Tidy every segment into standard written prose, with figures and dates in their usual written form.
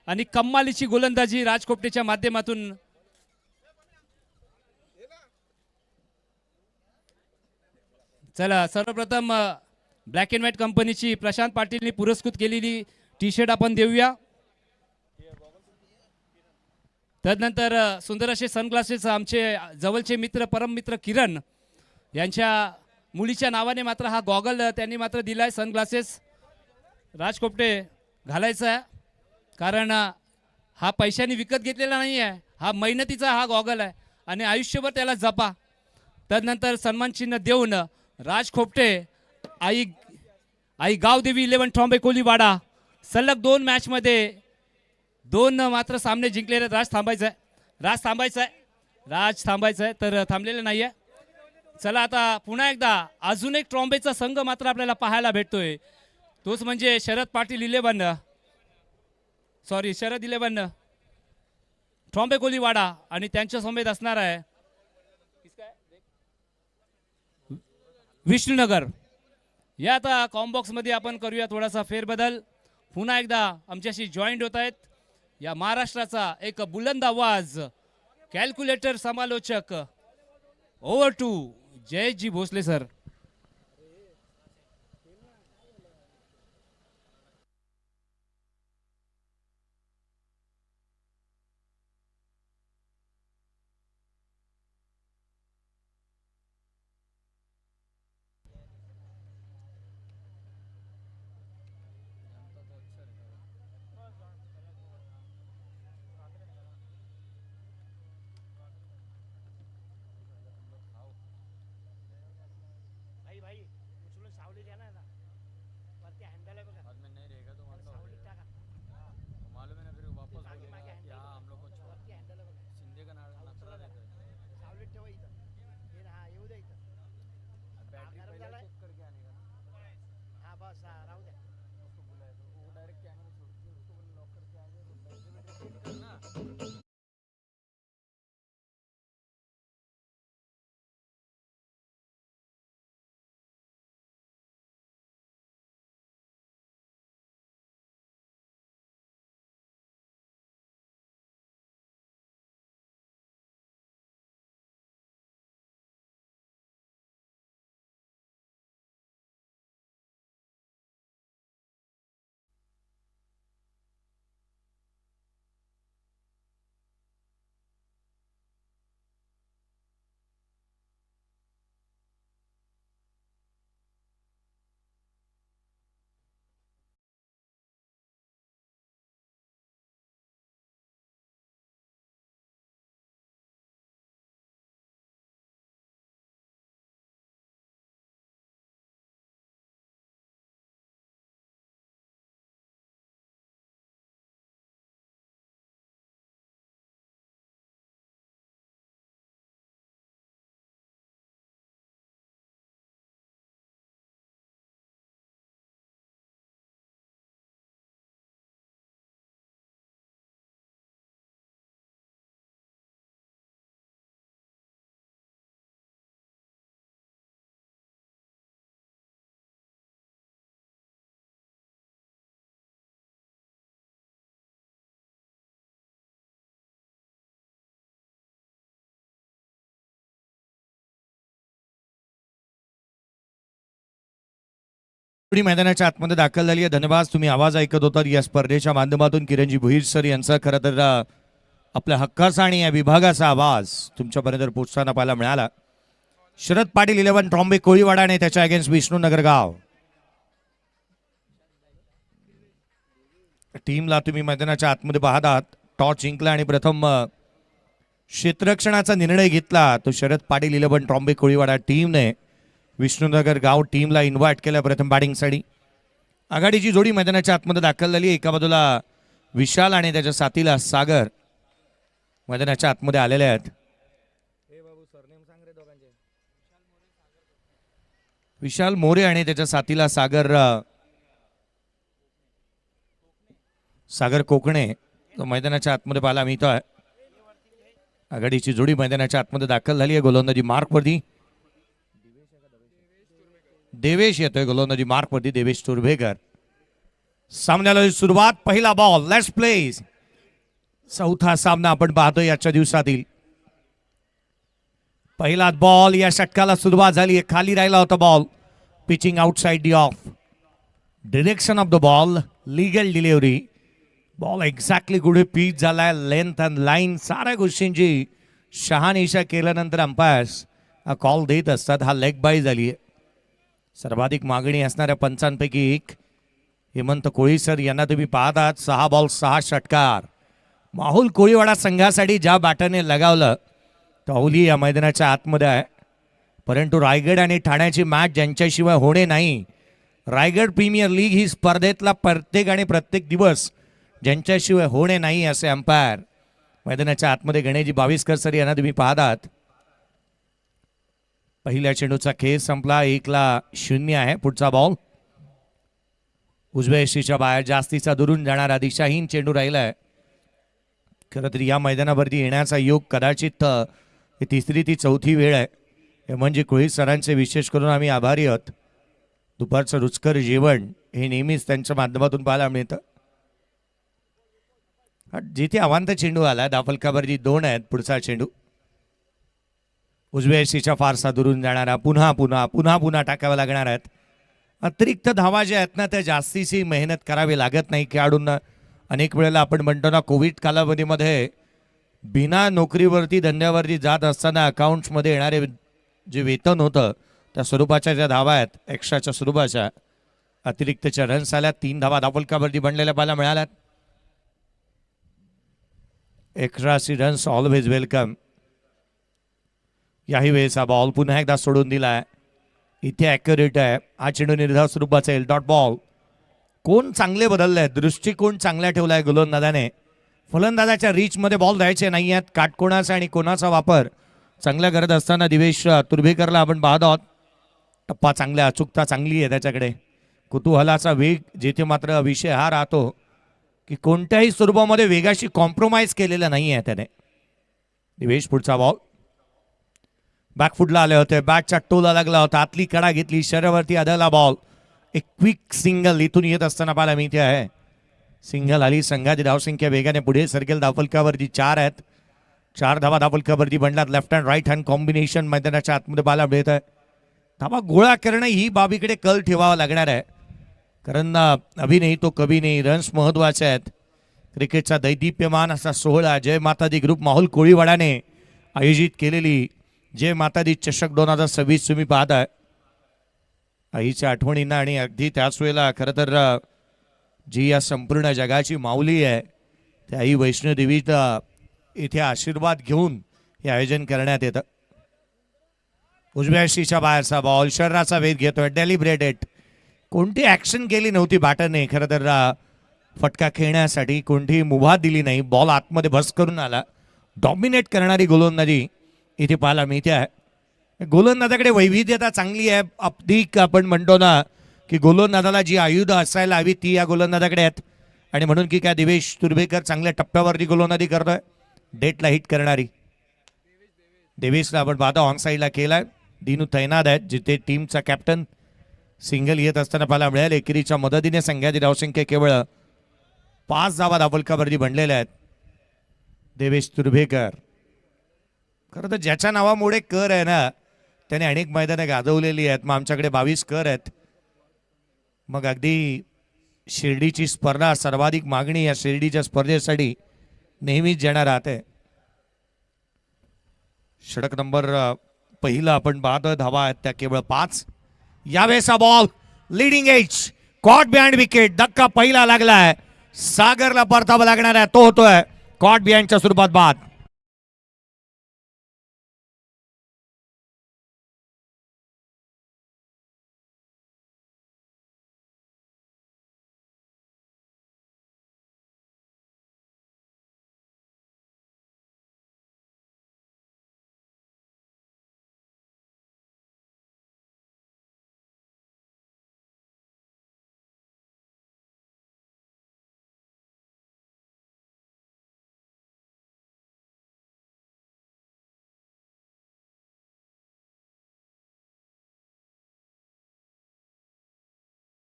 आणि कम्मालीची गोलंदाजी राजकोपटेच्या माध्यमातून. चला सर्वप्रथम ब्लॅक अँड व्हाईट कंपनीची प्रशांत पाटीलनी पुरस्कृत केलेली टी शर्ट आपण देऊया. तदनंतर सुंदर असे सनग्लासेस आमचे जवळचे मित्र परम मित्र किरण यांच्या मुलीच्या नावाने मात्र हा गॉगल त्यांनी मात्र दिलाय. सनग्लासेस राजकोपटे घालायचा आहे कारण हा पैशाने विकत घेतलेला नाही आहे, हा मेहनतीचा हा गॉगल आहे आणि आयुष्यभर त्याला जपा. तदनंतर सन्मान चिन्ह देऊन राजकोपटे आई गावदेवी 11 ट्रॉम्बे कोलीवाडा सलग 2 मॅचमध्ये 2 मात्र सामने जिंकलेले. राज थांबायचं आहे तर थांबलेलं नाही आहे. चला आता पुन्हा एकदा अजून एक ट्रॉम्बेचा संघ मात्र आपल्याला पाहायला भेटतोय, तोच म्हणजे शरद 11 ट्रॉम्बे कोलीवाडा आणि त्यांच्या समेत असणार आहे विष्णुनगर. या आता कॉम्बॉक्स मध्ये आपण करूया थोडासा फेरबदल. पुन्हा एकदा आमच्याशी जॉईंट होत आहेत या महाराष्ट्राचा एक बुलंद आवाज कॅल्क्युलेटर समालोचक ओव्हर टू जयजी भोसले सर. मैदानाच्या आतमध्ये दाखल झाली आहे. धन्यवाद. तुम्ही आवाज ऐकत होता या स्पर्धेच्या माध्यमातून किरणजी भोईर सर यांचा खरं तर आपल्या हक्काचा आणि या विभागाचा आवाज तुमच्यापर्यंत पोहोचताना पाहायला मिळाला. शरद पाटील 11 ट्रॉम्बे कोळीवाडा आणि त्याच्या अगेन्स्ट विष्णुनगर गाव टीमला तुम्ही मैदानाच्या आतमध्ये पाहत आहात. टॉस जिंकला आणि प्रथम क्षेत्ररक्षणाचा निर्णय घेतला तो शरद पाटील 11 ट्रॉम्बे कोळीवाडा टीमने. विष्णुनगर गाव टीमला इन्व्हाइट केलं प्रथम बॅटिंगसाठी. आघाडीची जोडी मैदानाच्या आतमध्ये दाखल झाली. एका बाजूला विशाल आणि त्याच्या साथीला सागर मैदानाच्या आतमध्ये आलेले आहेत. विशाल मोरे आणि त्याच्या साथीला सागर कोकणे तो मैदानाच्या आतमध्ये पाहायला मिळतोय. आघाडीची जोडी मैदानाच्या आतमध्ये दाखल झाली आहे. गोलंदाजी मार्कवरती देवेश येतोय. गोलंदाजी मार्कवरती देवेश तुर्भेकर. सामन्याला सुरुवात. पहिला बॉल. Let's play. चौथा सामना आपण पाहतोय याच्या दिवसातील. पहिला बॉल, या षटकाला सुरुवात झाली. खाली राहिला होता ball. Pitching outside the of. Direction of the ball, legal delivery. Ball exactly कुठे पिच झालाय, लेंथ अँड लाईन, साऱ्या गोष्टींची शहानिशा केल्यानंतर अंपायर्स हा कॉल देत असतात. हा लेग बाय झाली आहे. सर्वाधिक मागणी असणाऱ्या पंचांपैकी एक हेमंत कोळी सर यांना तुम्ही पाहतात. 6 बॉल 6 षटकार. माहुल कोळीवाडा संघासाठी ज्या बॅटरने लगावलं तोहली या मैदानाच्या आतमध्ये आहे. परंतु रायगड आणि ठाण्याची मॅच ज्यांच्याशिवाय होणे नाही. रायगड प्रीमियर लीग ही स्पर्धेतला प्रत्येक दिवस ज्यांच्याशिवाय होणे नाही असे अंपायर मैदानाच्या आतमध्ये गणेशजी बाविस्कर सर यांना तुम्ही पाहतात. पहिल्या चेंडूचा खेळ संपला. 1-0 आहे. पुढचा बॉल उजव्या यष्टीच्या बाहेर जास्तीचा दुरून जाणारा दिशाहीन चेंडू राहिलाय. खरं तर या मैदानावरती येण्याचा योग कदाचित ही तिसरी ती चौथी वेळ आहे. हे म्हणजे कोळी सरांचे विशेष करून आम्ही आभारी आहोत. दुपारचं रुचकर जेवण हे नेहमीच त्यांच्या माध्यमातून पाहायला मिळतं. जिथे अवांत चेंडू आला, दाफलकावरती 2 आहेत. पुढचा चेंडू उजव्या यष्टीच्या फारसा दुरून जाणारा, पुन्हा टाकावा लागणार आहेत. अतिरिक्त धावा ज्या आहेत ना त्या जास्तीची मेहनत करावी लागत नाही खेळाडूंना. अनेक वेळेला आपण म्हणतो ना, कोविड कालावधीमध्ये बिना नोकरीवरती धंद्यावरती जात असताना अकाउंट्समध्ये येणारे जे वेतन होतं त्या स्वरूपाच्या ज्या धावा आहेत, एक्स्ट्राच्या स्वरूपाच्या अतिरिक्तच्या रन्स आल्या. 3 धावा दाफलकावरती बनलेल्या पाहायला मिळाल्यात. एक्स्ट्राची रन्स ऑलवेज वेलकम. याही वेळेचा बॉल पुन्हा एकदा सोडून दिलाय. इथे ॲक्युरेट आहे. हा चेंडू निर्धाव स्वरूपाचा येईल. Dot ball. कोण चांगले बदलले आहेत, दृष्टिकोन चांगला ठेवलाय गोलंदाजाने. फलंदाजाच्या रीचमध्ये बॉल द्यायचे नाही आहेत. काटकोणाचा आणि कोणाचा वापर चांगला करत असताना दिवेश तुर्भेकरला आपण पाहत आहोत. टप्पा चांगला, अचूकता चांगली आहे त्याच्याकडे. कुतूहलाचा वेग, जिथे मात्र विषय हा राहतो की कोणत्याही स्वरूपामध्ये वेगाशी कॉम्प्रोमाइज केलेला नाही आहे त्याने. दिवेश पुढचा बॉल. बॅकफुटला आले होते, बॅटच्या टोला लागला होता, आतली कडा घेतली, शरीरावरती आदळला बॉल. एक क्विक सिंगल इथून येत असताना पाहायला मिळते आहे. सिंगल आली. संघाची धावसंख्या वेगाने पुढे सरकेल. दाफलकावरती 4 आहेत. 4 धावा दाफलकावरती बनलात. Left hand right hand combination मैदानाच्या आतमध्ये पाहायला मिळत आहे. धावा गोळा करणं ही बाबीकडे कल ठेवावा लागणार आहे. कारण अभि नाही तो कभी नाही, रन्स महत्वाचे आहेत. क्रिकेटचा दैदिप्यमान असा सोहळा जय माता दी ग्रुप माहुल कोळीवाडाने आयोजित केलेली जय माता दी चषक 2026 तुम्ही पाहताय. आईच्या आठवणींना आणि अगदी त्याच वेळेला खरं तर जी या संपूर्ण जगाची माऊली आहे त्या आई वैष्णोदेवीचा इथे आशीर्वाद घेऊन हे आयोजन करण्यात येतं. उजव्या यष्टीच्या बाहेरचा बॉल, शरीराचा वेध घेतोय. डेलिब्रेटेड. कोणती ॲक्शन केली नव्हती बॅटरने खरं तर फटका खेळण्यासाठी. कोणतीही मुभा दिली नाही. बॉल आतमध्ये भस करून आला. डॉमिनेट करणारी गोलंदाजी इथे पाहायला मिळते आहे. गोलंदाजाकडे वैविध्यता चांगली आहे. अगदी आपण म्हणतो ना की गोलंदाजाला जी आयुध असायला हवी ती या गोलंदाजाकडे आहेत. आणि म्हणून की काय दिवेश तुर्भेकर चांगल्या टप्प्यावरती गोलंदाजी करतोय. डेटला हिट करणारी देवेशला आपण पाहता ऑन साईडला केलाय. दिनू तैनात आहेत, जिथे टीमचा कॅप्टन. सिंगल येत असताना पाहायला मिळाले. एकेरीच्या मदतीने संघाची धावसंख्या केवळ 5 धावा दाफलकावरती बनलेल्या आहेत. देवेश तुर्भेकर खरं तर ज्याच्या नावामुळे कर आहे ना त्याने अनेक मैदानं गाजवलेली आहेत. मग आमच्याकडे 22 कर आहेत. मग अगदी शिर्डीची स्पर्धा, सर्वाधिक मागणी या शिर्डीच्या स्पर्धेसाठी नेहमीच येणार राहते. षटक नंबर पहिला आपण पाहतोय. धावा आहेत त्या केवळ 5. यावेळेचा ball leading edge caught behind wicket. धक्का पहिला लागलाय. सागरला परतावा लागणार आहे. तो होतोय कॉट बिहाइंडच्या स्वरूपात बाद.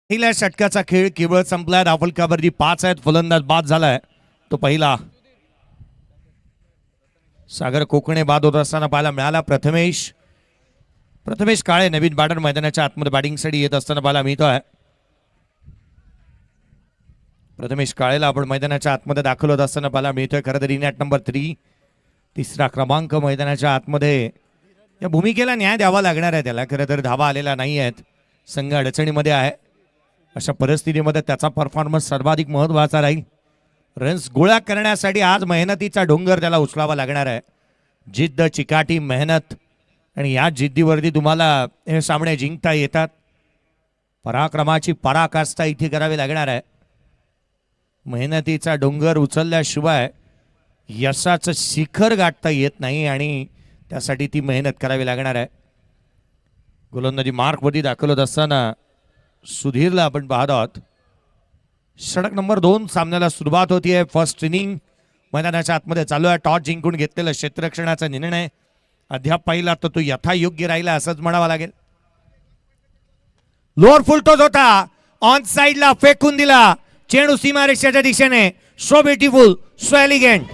पहिल्या षटकाचा खेळ केवळ संपलाय. दाफलकावरती 5 आहेत. फलंदाज बाद झालाय. तो पहिला सागर कोकणे बाद होत असताना पाहायला मिळाला. प्रथमेश काळे नवीन बॅटर मैदानाच्या आतमध्ये बॅटिंगसाठी येत असताना पाहायला मिळतोय. प्रथमेश काळेला आपण मैदानाच्या आतमध्ये दाखल होत असताना पाहायला मिळतोय. खरं तर इनॅट नंबर 3 तिसरा क्रमांक मैदानाच्या आतमध्ये. या भूमिकेला न्याय द्यावा लागणार आहे त्याला. खरं तर धावा आलेला नाही आहेत, संघ अडचणीमध्ये आहे. अशा परिस्थितीमध्ये त्याचा परफॉर्मन्स सर्वाधिक महत्त्वाचा राहील. रन्स गोळा करण्यासाठी आज मेहनतीचा डोंगर त्याला उचलावा लागणार आहे. जिद्द, चिकाटी, मेहनत आणि या जिद्दीवरती तुम्हाला हे सामने जिंकता येतात. पराक्रमाची पराकाष्ठा इथे करावी लागणार आहे. मेहनतीचा डोंगर उचलल्याशिवाय यशाचं शिखर गाठता येत नाही आणि त्यासाठी ती मेहनत करावी लागणार आहे. गोलंदाजी मार्कमध्ये दाखल होत असताना सुधीरला आपण पाहत आहोत. षटक नंबर 2 सामन्याला सुरुवात होतीये. फर्स्ट इनिंग मैदानाच्या आतमध्ये चालू आहे. टॉस जिंकून घेतलेला क्षेत्ररक्षणाचा निर्णय अद्याप पाहिला तर तो यथायोग्य राहिला असंच म्हणावं लागेल. लोअर फुल टॉस होता, ऑन साइडला फेकून दिला. चेंडू सीमारेषेच्या दिशेने. So beautiful, so elegant.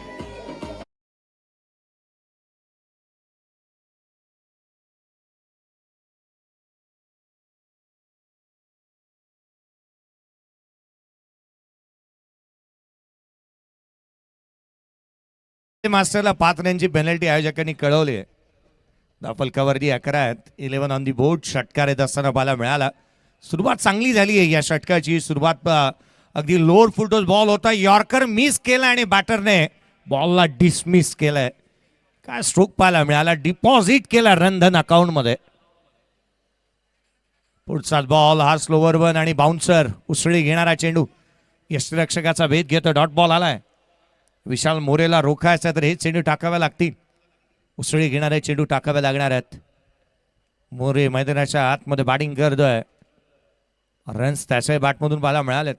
मास्टरला 5 रनची पेनल्टी आयोजकांनी कळवली आहे. फलकावरती 11 आहेत. 11 ऑन दी बोर्ड. षटकार येत असताना पाहायला मिळाला. सुरुवात चांगली झाली आहे या षटकाची. सुरुवात अगदी लोअर फुल टॉस बॉल होता, यॉर्कर मिस केला आणि बॅटरने बॉलला डिसमिस केलाय. काय स्ट्रोक पाहायला मिळाला. डिपॉझिट केला रनधन अकाउंट मध्ये. पुढचा बॉल हा स्लोवर वन आणि बाउन्सर. उसळी घेणारा चेंडू यष्टिरक्षकाचा भेद घेतो. डॉट बॉल आलाय. विशाल मोरेला रोखायचा तर हे चेंडू टाकावे लागतील. उसळी घेणारे चेंडू टाकावे लागणार आहेत. मोरे मैदानाच्या आतमध्ये बॅटिंग करतोय. रन्स त्याच्या बॅटमधून पाहायला मिळालेत.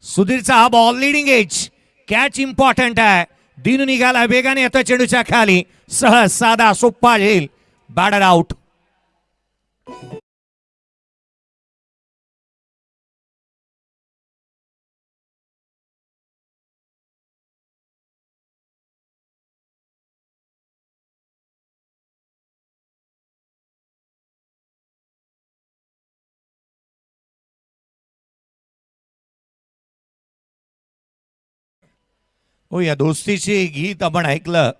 सुधीरचा हा ball leading age. Catch important आहे. दिनू निघाला वेगाने येतो चेंडूच्या खाली. सहज साधा सोप्पा झेल. Batter out. हो, या दोस्तीचे गीत आपण ऐकलं.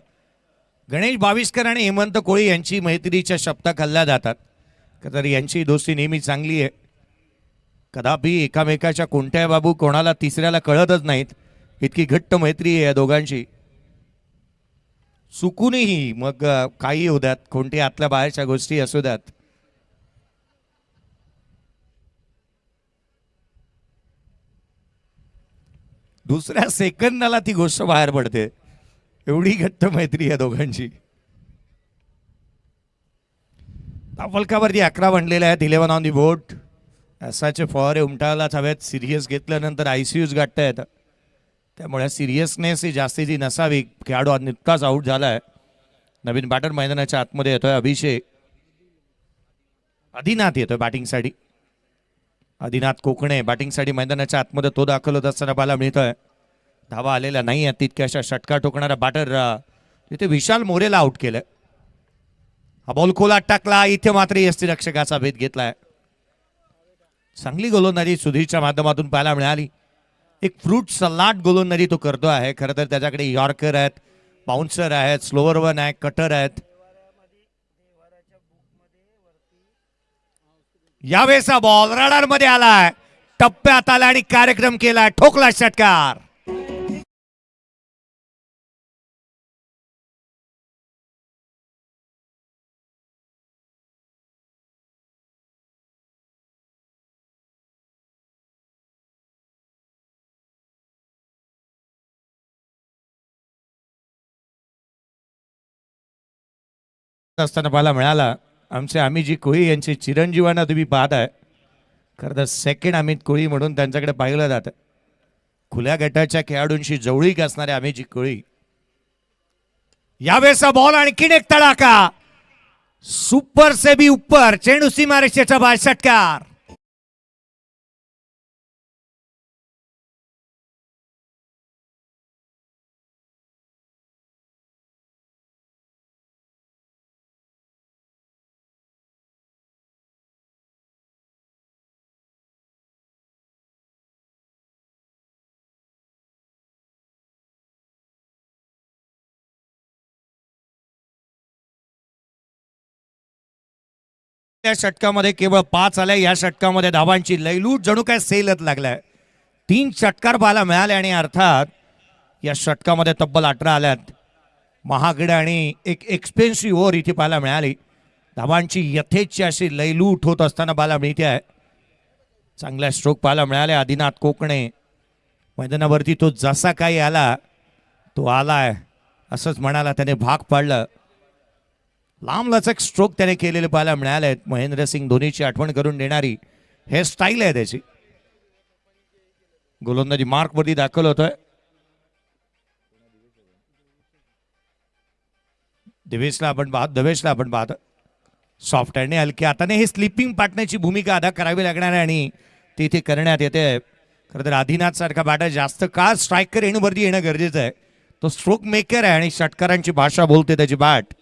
गणेश बाविस्कर आणि हेमंत कोळी यांची मैत्रीच्या शब्द खाल्ल्या जातात. तर यांची दोस्ती नेहमी चांगली आहे. कदापि एकामेकाच्या कोणत्या बाबू कोणाला तिसऱ्याला कळतच नाहीत. इतकी घट्ट मैत्री आहे या दोघांची. चुकूनही मग काही होऊ द्यात, कोणती आतल्या बाहेरच्या गोष्टी असू द्यात, दुसऱ्या सेकंदाला ती गोष्ट बाहेर पडते. एवढी घट्ट मैत्री आहे दोघांची. फलकावरती 11 बनलेले आहेत. 11 ऑन दी बोर्ड. असाचे फवारे उमटायलाच हवेत. सिरियस घेतल्यानंतर ICUs गाठता येतात. त्यामुळे सिरियसनेस ही जास्तीची नसावी. खेळाडू आज नुकताच आऊट झालाय. नवीन बॅटर मैदानाच्या आतमध्ये येतोय. अभिषेक आदिनाथ येतोय बॅटिंगसाठी. आदिनाथ कोकणे बॅटिंगसाठी मैदानाच्या आतमध्ये तो दाखल होत असताना पाहायला मिळतोय. धावा आलेल्या नाही आहेत तितक्याशा. षटकार ठोकणारा बॅटर तिथे विशाल मोरेला आउट केलं. हा बॉल खोलात टाकला. इथे मात्र यष्टिरक्षकाचा भेद घेतलाय. चांगली गोलंदाजी सुधीरच्या माध्यमातून पाहायला मिळाली. एक फ्रूट सलाड गोलंदाजी तो करतो आहे. खरं तर त्याच्याकडे यॉर्कर आहेत, बाउन्सर आहेत, स्लोवर वन आहे, कटर आहेत. यावेळेचा बॉल रडार मध्ये आलाय. टप्प्यात आला आणि कार्यक्रम केला. ठोकला षटकार. असताना पाहायला मिळाला. आमचे अमितजी कोळी यांचे चिरंजीवांना तुम्ही पाहताय. खरं तर सेकंड अमित कोळी म्हणून त्यांच्याकडे पाहिलं जातं. खुल्या गटाच्या खेळाडूंशी जवळीक असणारे अमितजी कोळी. यावेळेचा बॉल आणखीन एक तडाखा. सुपर से भी ऊपर. चेंडू सीमारेषेच्या बाहेर. षटकार. या षटकामध्ये केवळ 5 आल्या. या षटकामध्ये धावांची लयलूट जणू काय सेलच लागलाय. 3 षटकार पाहायला मिळाले आणि अर्थात या षटकामध्ये तब्बल 18 आल्यात. महागडे आणि एक एक्सपेन्सिव्ह ओव्हर इथे पाहायला मिळाली. धावांची यथेच्छ अशी लयलूट होत असताना पाहायला मिळते आहे. चांगल्या स्ट्रोक पाहायला मिळाले. आदिनाथ कोकणे मैदानावरती तो जसा काही आला तो आलाय असंच म्हणाला, त्याने भाग पाडलं. लांब लचक स्ट्रोक त्याने केलेले पाहायला मिळाले आहेत. महेंद्रसिंग धोनीची आठवण करून देणारी हे स्टाईल आहे त्याची. गोलंदाजी मार्कवरती दाखल होतोय. दिवेशला आपण पाहतो सॉफ्ट हँडने हलक्या हाताने हे स्लिपिंग पार्टनरची भूमिका अदा करावी लागणार आहे आणि ती इथे करण्यात येते. खरं तर आदिनाथ सारखा बॅटर जास्त काळ स्ट्रायकर येणवरती येणं गरजेचं आहे. तो स्ट्रोक मेकर आहे आणि षटकारांची भाषा बोलते त्याची बॅट.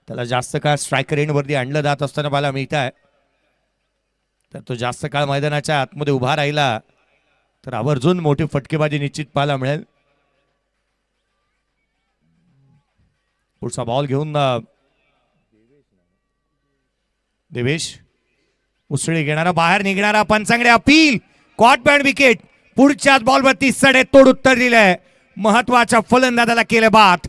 त्याला जास्त काळ स्ट्रायकर एंडवरती आणलं जात असताना मला मिळत आहे. तर तो जास्त काळ मैदानाच्या आतमध्ये उभा राहिला तर आवर्जून मोठी फटकेबाजी निश्चित पाहायला मिळेल. पुढचा बॉल घेऊन देवेश उसळी घेणारा, बाहेर निघणारा, पंचांगडे अपील, कॉट बँड विकेट. पुढच्याच बॉलवरती सडे तोड उत्तर दिलंय. महत्वाच्या फलंदाजाला केलं बाद.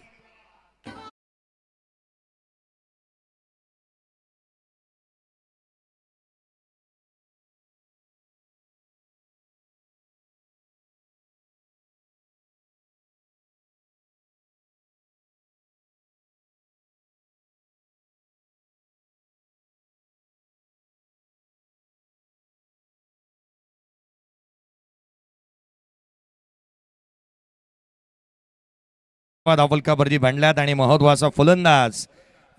धावलकावरती भांडल्यात आणि महत्वाचा फलंदाज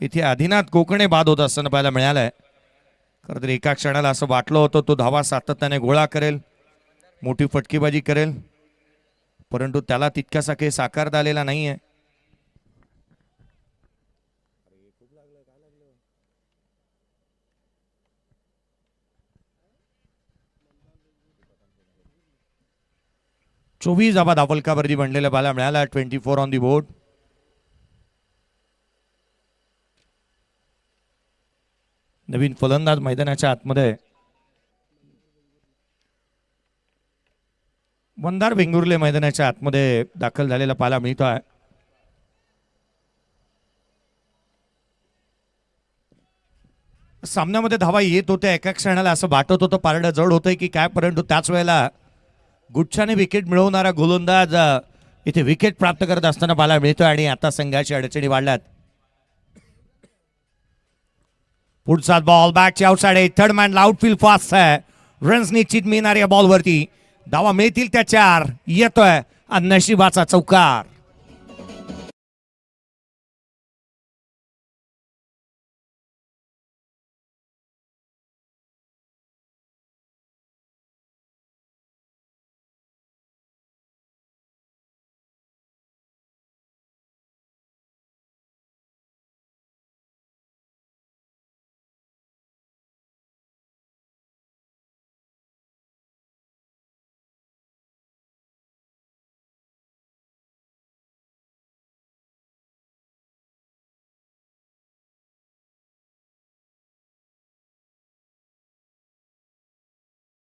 इथे आदिनाथ कोकणे बाद होत असताना पाहायला मिळालंय. खरं तर एका क्षणाला असं वाटलं होतं तो धावा सातत्याने गोळा करेल, मोठी फटकेबाजी करेल, परंतु त्याला तितकासा काही साकारता आलेला नाहीये. चोवीस धावा धावलकावरती बनलेल्या पाहायला मिळाला. 24 ऑन दी बोर्ड. नवीन फलंदाज मैदानाच्या आतमध्ये मंदार वेंगुर्ले मैदानाच्या आतमध्ये दाखल झालेला पाहायला मिळतो आहे. सामन्यामध्ये धावा येत होत्या. एका क्षणाला असं वाटत होतं पारडं जड होतंय की काय, परंतु त्याच वेळेला गुच्छाने विकेट मिळवणारा गोलंदाज इथे विकेट प्राप्त करत असताना पाहायला मिळतोय आणि आता संघाची अडचणी वाढल्यात. पुढचा बॉल बॅटच्या outside. Third man outfield fast आहे. रन्स निश्चित मिळणार या बॉलवरती. धावा मिळतील त्या 4. येतोय नशिबाचा चौकार.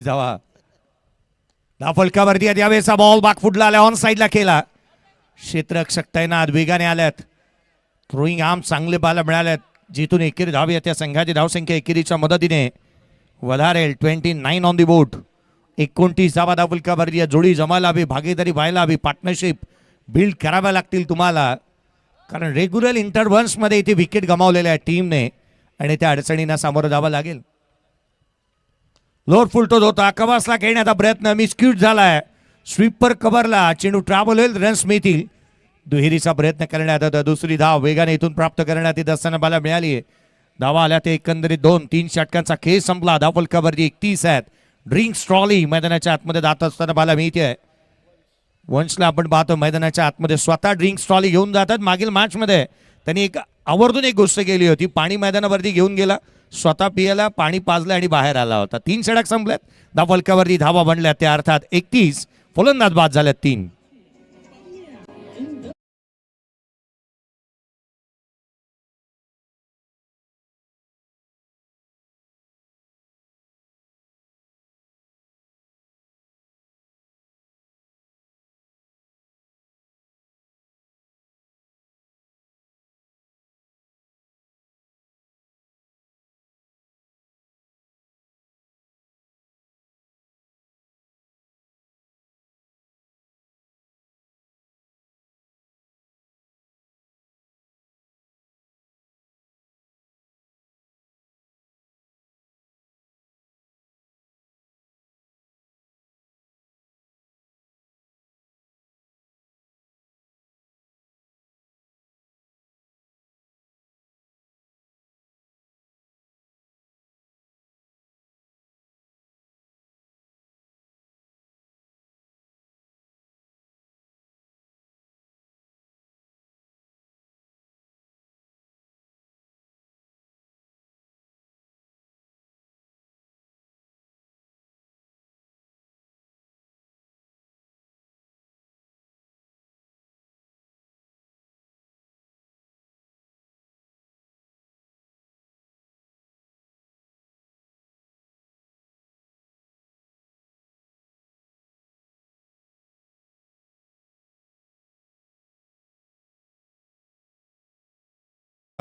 जावा फलकावरती यावेळेचा बॉल बाग फुटला आला, ऑन साईडला केला. क्षेत्ररक्षक तैनात वेगाने आल्यात. थ्रोईंग आर्म चांगले पाहायला मिळाल्यात. जिथून एकेरी धाव येते संघाची धावसंख्या एकेरीच्या मदतीने वधारेल. 29 ऑन दी बोर्ड. 29 धावा धावलकावरती या जोडी जमायला हवी, भागीदारी व्हायला हवी, पार्टनरशिप बिल्ड कराव्या लागतील तुम्हाला, कारण रेग्युलर इंटरव्हन्समध्ये इथे विकेट गमावलेल्या टीमने आणि त्या अडचणींना सामोरं जावं लागेल. लोअर फुल टोच होता, कव्हर्सला खेळण्याचा प्रयत्न मिसक्यूट झालाय. स्वीपर कव्हरला चेंडू ट्रॅव्हल होईल, रन्स मिळतील. दुहेरीचा प्रयत्न करण्यात आता दुसरी धाव वेगाने इथून प्राप्त करण्यात येत असताना मला मिळाली. धावा आल्या ते एकंदरीत 2-3 षटकांचा खेळ संपला. धावलकावरती 31 आहेत. ड्रिंक्स ट्रॉली मैदानाच्या आतमध्ये जात असताना मला मिळते. वंशला आपण पाहतो मैदानाच्या आतमध्ये स्वतः ड्रिंक्स ट्रॉली घेऊन जातात. मागील मॅच मध्ये त्यांनी आवर्जून एक गोष्ट केली होती, पाणी मैदानावरती घेऊन गेला, स्वतः पियाला पाणी पाजलं आणि बाहेर आला होता. 3 षटक संपल्यात. धावलकावरती धावा बनल्या त्या अर्थात 31. फलंदाज बाद झाल्यात 3.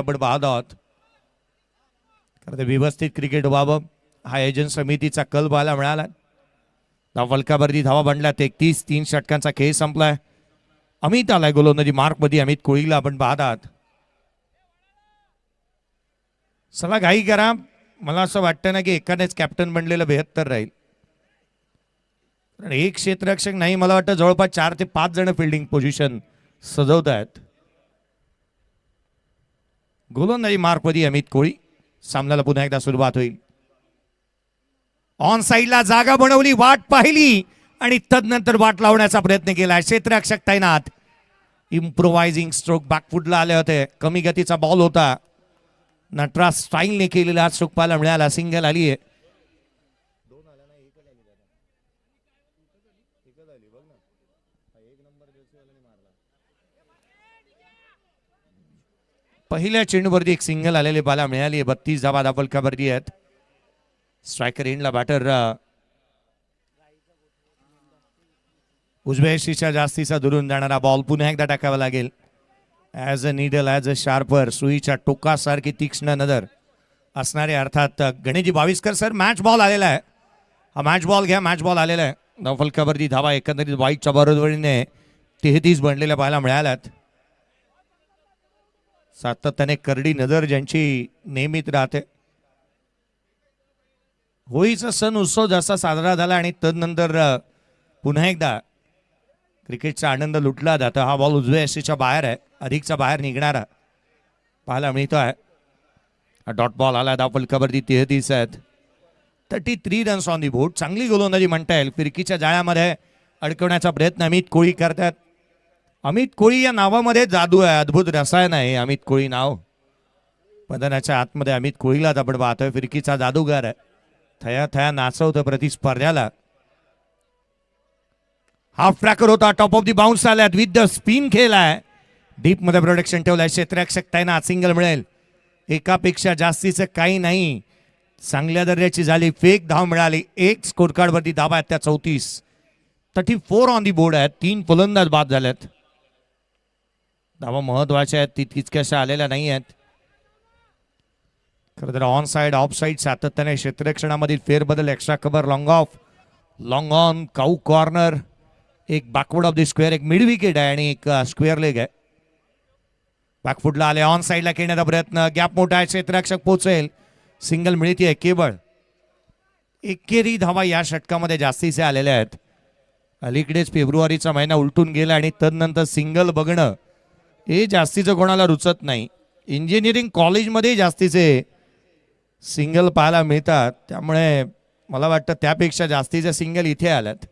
आपण पाहत आहोत. कारण ते व्यवस्थित क्रिकेट व्हावं हा एजंट समितीचा कल पाहायला मिळाला. फलकावरती धावा बनल्या 33. 3 षटकांचा खेळ संपलाय. अमित आलाय गोलंदाजी मार्कमध्ये. अमित कोळीला आपण पाहत आहात. चला घाई करा. मला असं वाटतं ना की एकानेच कॅप्टन बनलेलं बेहत्तर राहील. कारण एक क्षेत्ररक्षक नाही, मला वाटतं जवळपास 4 ते 5 जण फिल्डिंग पोझिशन सजवत आहेत. गोलंदाजी मार्कमध्ये अमित कोळी. सामन्याला पुन्हा एकदा सुरुवात होईल. ऑन साइडला जागा बनवली, वाट पाहिली आणि तदनंतर वाट लावण्याचा प्रयत्न केला. क्षेत्ररक्षक तैनात. इम्प्रोवायझिंग स्ट्रोक बॅकफुटला आले होते. कमी गतीचा बॉल होता. नटराज स्टाईलने केलेला स्ट्रोक पाहायला मिळाला. सिंगल आली आहे. पहिल्या चेंडूवरती एक सिंगल आलेले पाहायला मिळाली. 32 धावा फलकावरती आहेत. स्ट्रायकर एंडला बॅटर उजव्या यष्टीच्या जास्तीचा दुरून जाणारा बॉल पुन्हा एकदा टाकावा लागेल. As a needle, as a sharper, सुईच्या टोकासारखी तीक्ष्ण नजर असणारे अर्थात Ganeshji Baviskar sir. Match ball आलेला आहे. हा मॅच बॉल घ्या. मॅच बॉल आलेला आहे. फलकावरती धावा एकंदरीत वाईटच्या बरोबरीने 33 बनलेल्या पाहायला मिळाल्यात. सातत्याने करडी नजर ज्यांची नेहमीच राहते. होळीचा सण उत्सव जसा साजरा झाला आणि तदनंतर पुन्हा एकदा क्रिकेटचा आनंद लुटला जातो. हा बॉल उजव्या यष्टीच्या बाहेर आहे. अधिकचा बाहेर निघणारा पाहायला मिळतो आहे. डॉट बॉल आला. फलकावरती 33 आहेत. 33 रन्स ऑन दी बोर्ड. चांगली गोलंदाजी म्हणता येईल. फिरकीच्या जाळ्यामध्ये अडकवण्याचा प्रयत्न अमित कोळी करतात. अमित कोळी या नावामध्ये जादू आहे. अद्भुत रसायन आहे अमित कोळी नाव. मैदानाच्या आतमध्ये अमित कोळीलाच आपण पाहतोय. फिरकीचा जादूगार आहे. थया थया नाचवतं प्रतिस्पर्ध्याला. हाफ ट्रॅकर होता. टॉप ऑफ दी बाउन्स आल्यात. विथ द स्पिन खेळलाय. डीप मध्ये प्रोटेक्शन ठेवलाय. क्षेत्ररक्षक तैनात. सिंगल मिळेल. एकापेक्षा जास्तीचं काही नाही. चांगल्या दर्जाची झाली. फेक धाव मिळाली. एक स्कोर कार्ड वरती धावा आहेत त्या 34. 34 ऑन दी बोर्ड आहेत. 3 फलंदाज बाद झाल्यात. धावा महत्वाच्या आहेत. तितक्याशा आलेल्या नाही आहेत. खरं तर ऑन साइड ऑफ साइड सातत्याने क्षेत्ररक्षणामधील फेरबदल, extra cover, long of, long on, cow corner, एक बॅकवर्ड ऑफ द स्क्वेअर, एक मिड विकेट आहे आणि एक स्क्वेअर लेग आहे. बॅकफुटला आले. ऑन साइडला खेळण्याचा प्रयत्न. गॅप मोठा आहे. क्षेत्ररक्षक पोहोचेल. सिंगल मिळते केवळ. एकेरी धावा या षटकामध्ये जास्तीचे आलेल्या आहेत. अलीकडेच फेब्रुवारीचा महिना उलटून गेला आणि तदनंतर सिंगल बघणं हे जास्तीचं कोणाला रुचत नाही. इंजिनिअरिंग कॉलेजमध्ये जास्तीचे सिंगल पाहायला मिळतात. त्यामुळे मला वाटतं त्यापेक्षा जास्तीचे सिंगल इथे आल्यात.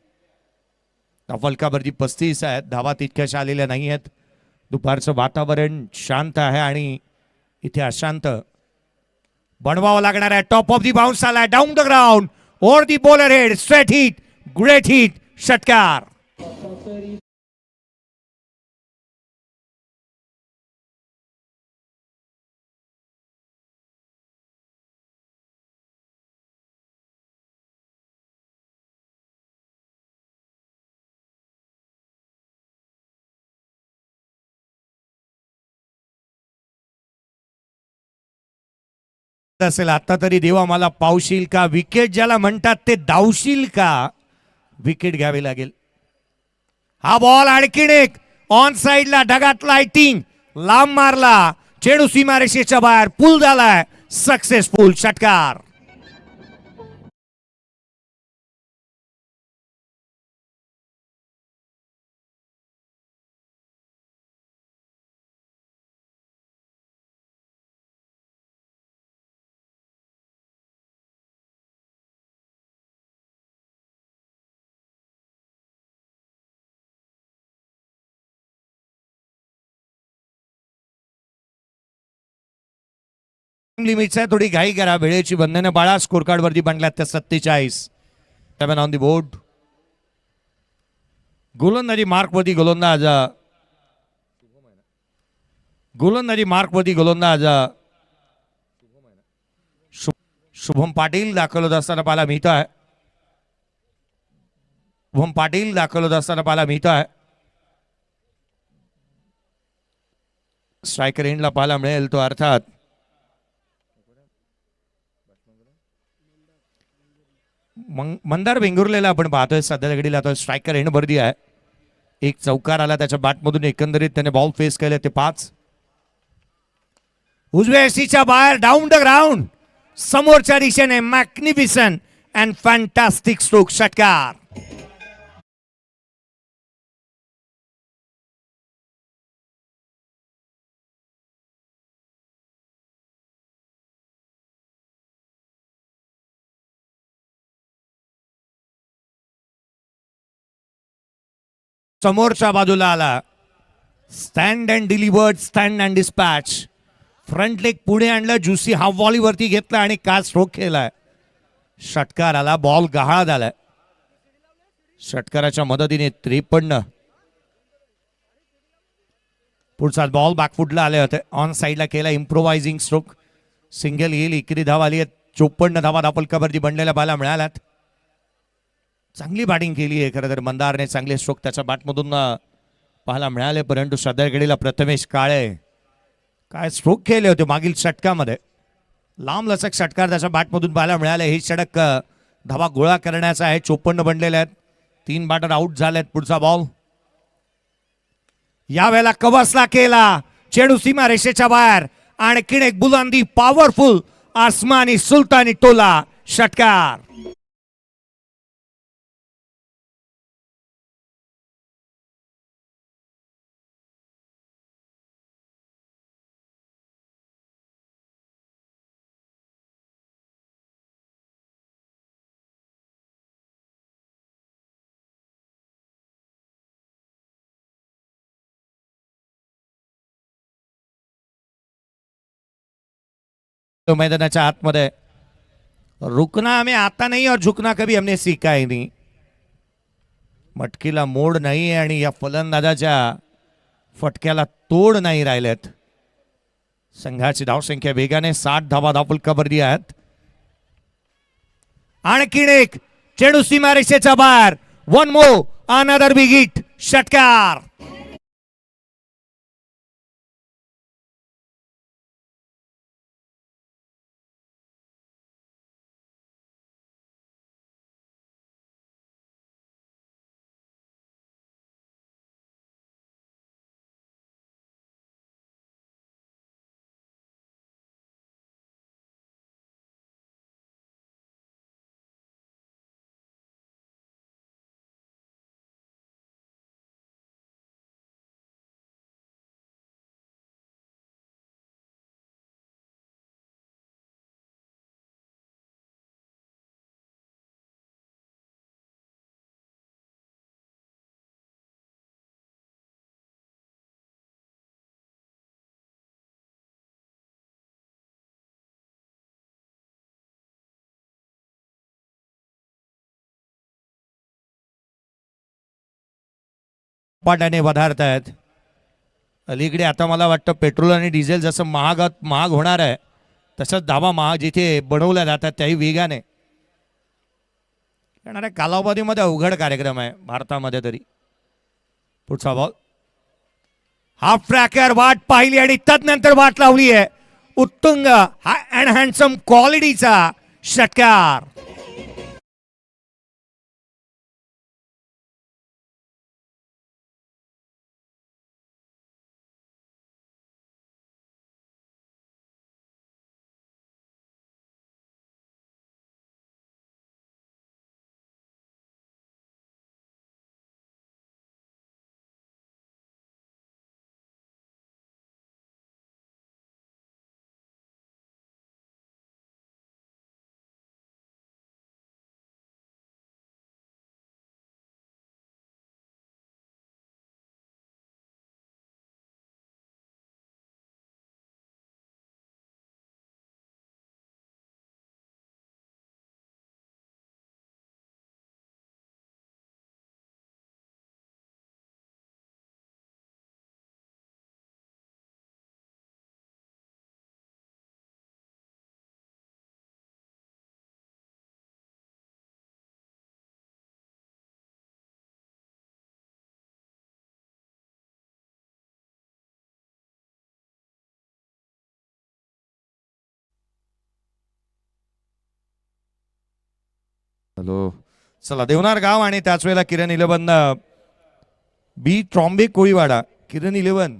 फलकावरती 35 आहेत. धावा तितक्याशा आलेल्या नाही आहेत. दुपारचं वातावरण शांत आहे आणि इथे अशांत बनवावं लागणार आहे. टॉप ऑफ दी बाउन्स आलाय. Down the ground over the bowler head. Straight hit. Great hit. षटकार. असेल आता तरी देवा मला पावशील का. विकेट ज्याला म्हणतात ते धावशील का. विकेट घ्यावी लागेल. हा बॉल आणखीन एक ऑन साइडला ढगात लाइटिंग लांब मारला. चेंडू सीमारेषेच्या बाहेर. पूल झालाय. सक्सेसफुल. षटकार. लिमिटचा थोडी घाई करा. वेळेची बंधने बाळा. स्कोर कार्ड वरती बनल्यात त्या 47. 7 ऑन दी बोर्ड. गोलंदाजी मार्कवरती गोलंदाज शुभम पाटील दाखल होत असताना पाहायला मिळत आहे. स्ट्रायकर एंडला पाहायला मिळेल तो अर्थात मंदार वेंगुर्लेला आपण पाहतोय सध्या घडीला. आता स्ट्रायकर एंड भरती आहे. एक चौकार आला त्याच्या बॅटमधून. एकंदरीत त्याने बॉल फेस केले ते 5. उजव्या एसीच्या बाहेर डाऊन द ग्राउंड समोरच्या दिशेने मॅग्निफिसन अँड फॅन्टास्टिक स्ट्रोक षटकार. समोरच्या बाजूला आला. Stand and delivered, stand and dispatch. Front leg पुढे आणलं, ज्युसी हाफ व्हॉलीवरती घेतला आणि काय स्ट्रोक केलाय. षटकार आला, बॉल गहाळ झालाय. षटकाराच्या मदतीने 53. पुढचा बॉल बॅकफुटला आले होते. ऑन साईडला केला इम्प्रोवायझिंग स्ट्रोक. सिंगल येईल. इकडे धाव आली आहे. 54 धावा धापलकावरती बनलेल्या बाला मिळाल्यात. चांगली बॅटिंग केली आहे खरं तर मंदारने. चांगले स्ट्रोक त्याच्या बॅटमधून पाहायला मिळाले. परंतु सध्याकडीला प्रथमेश काळे काय स्ट्रोक केले होते मागील षटकामध्ये. लांब लचक षटकार त्याच्या बॅटमधून पाहायला मिळाले. हे षटक धावा गोळा करण्याचा आहे. 54 बनलेले आहेत. 3 बॅटर आउट झालेत. पुढचा बॉल यावेळेला कवसला केला. चेंडू सीमा रेषेच्या बाहेर. आणखीन एक बुलंदी पॉवरफुल आसमानी सुलतानी टोला षटकार. मैदानाच्या आतमध्ये रुकना हमें आता नहीं और झुकना कभी हमने सीखा ही नहीं. मटकीला मोड नाही आणि या फलंदाजाच्या फटक्याला तोड नाही राहिलेत. संघाची धावसंख्या वेगाने 60 धावा धापलकावरती आहेत. आणखीन एक चेंडू सीमारेषेच्या बाहेर. One more another big hit षटकार. पाटाने पदार्थ आहेत. अलीकडे आता मला वाटतं पेट्रोल आणि डिझेल जसं महाग होणार आहे तसंच धावा महाग जिथे बनवल्या जातात त्याही वेगाने येणाऱ्या कालावधीमध्ये अवघड कार्यक्रम आहे भारतामध्ये तरी. पुढचा बॉल हाफ ट्रॅकर वाट पाहिली आणि तदनंतर वाट लावली आहे. उत्तुंग अँड हँडसम क्वालिटीचा षटकार. हॅलो चला देवनार गाव आणि त्याच वेळेला किरण 11 बी ट्रॉम्बे कोळीवाडा. किरण 11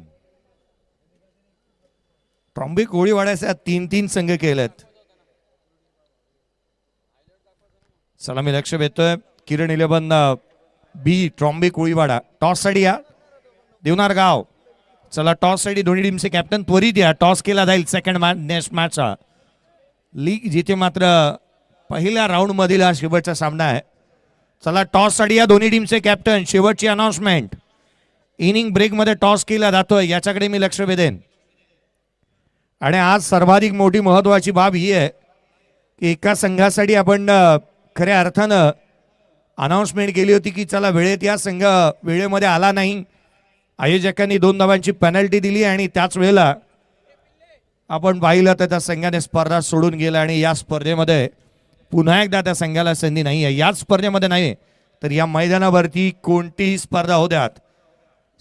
ट्रॉम्बे कोळीवाड्याचे 3-3 संघ केलेत. चला मी लक्ष देतोय किरण 11 बी ट्रॉम्बे कोळीवाडा. टॉस साठी या देवनार गाव. चला टॉस साठी दोन्ही टीमचे कॅप्टन त्वरित या. टॉस केला जाईल सेकंड नेक्स्ट मॅचचा. लीग जिथे मात्र पहिल्या राऊंड मधील हा शेवटचा सामना आहे. चला टॉस साठी या दोन्ही टीमचे कॅप्टन. शेवटची अनाउन्समेंट. इनिंग ब्रेक मध्ये टॉस केला जातोय याच्याकडे मी लक्ष वेधेन. आणि आज सर्वाधिक मोठी महत्वाची बाब ही आहे की एका संघासाठी आपण खऱ्या अर्थानं अनाउन्समेंट केली होती की चला वेळेत या. संघ वेळेमध्ये आला नाही. आयोजकांनी 2 धावांची पेनल्टी दिली आणि त्याच वेळेला आपण पाहिलं तर त्या संघाने स्पर्धा सोडून गेला आणि या स्पर्धेमध्ये पुन्हा एकदा त्या संघाला संधी नाही आहे. याच स्पर्धेमध्ये नाही तर या मैदानावरती कोणतीही स्पर्धा होऊ द्यात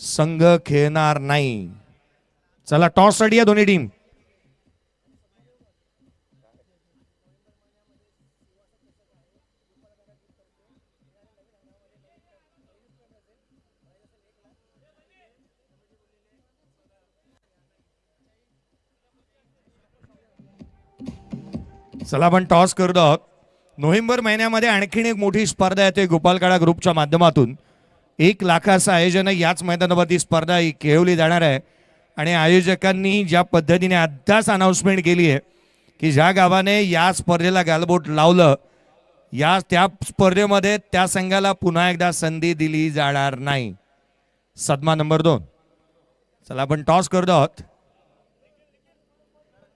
संघ खेळणार नाही. चला टॉस साठी या दोन्ही टीम. चला आपण टॉस करतो आहोत. नोव्हेंबर महिन्यामध्ये आणखीन एक मोठी स्पर्धा येते गोपालकाडा ग्रुपच्या माध्यमातून. 1 लाखाचं आयोजन याच मैदानावरती स्पर्धा ही खेळवली जाणार आहे. आणि आयोजकांनी ज्या पद्धतीने आत्ताच अनाउन्समेंट केली आहे की ज्या गावाने या स्पर्धेला गालबोट लावलं त्या स्पर्धेमध्ये त्या संघाला पुन्हा एकदा संधी दिली जाणार नाही. सदमा नंबर 2. चला आपण टॉस करतो आहोत.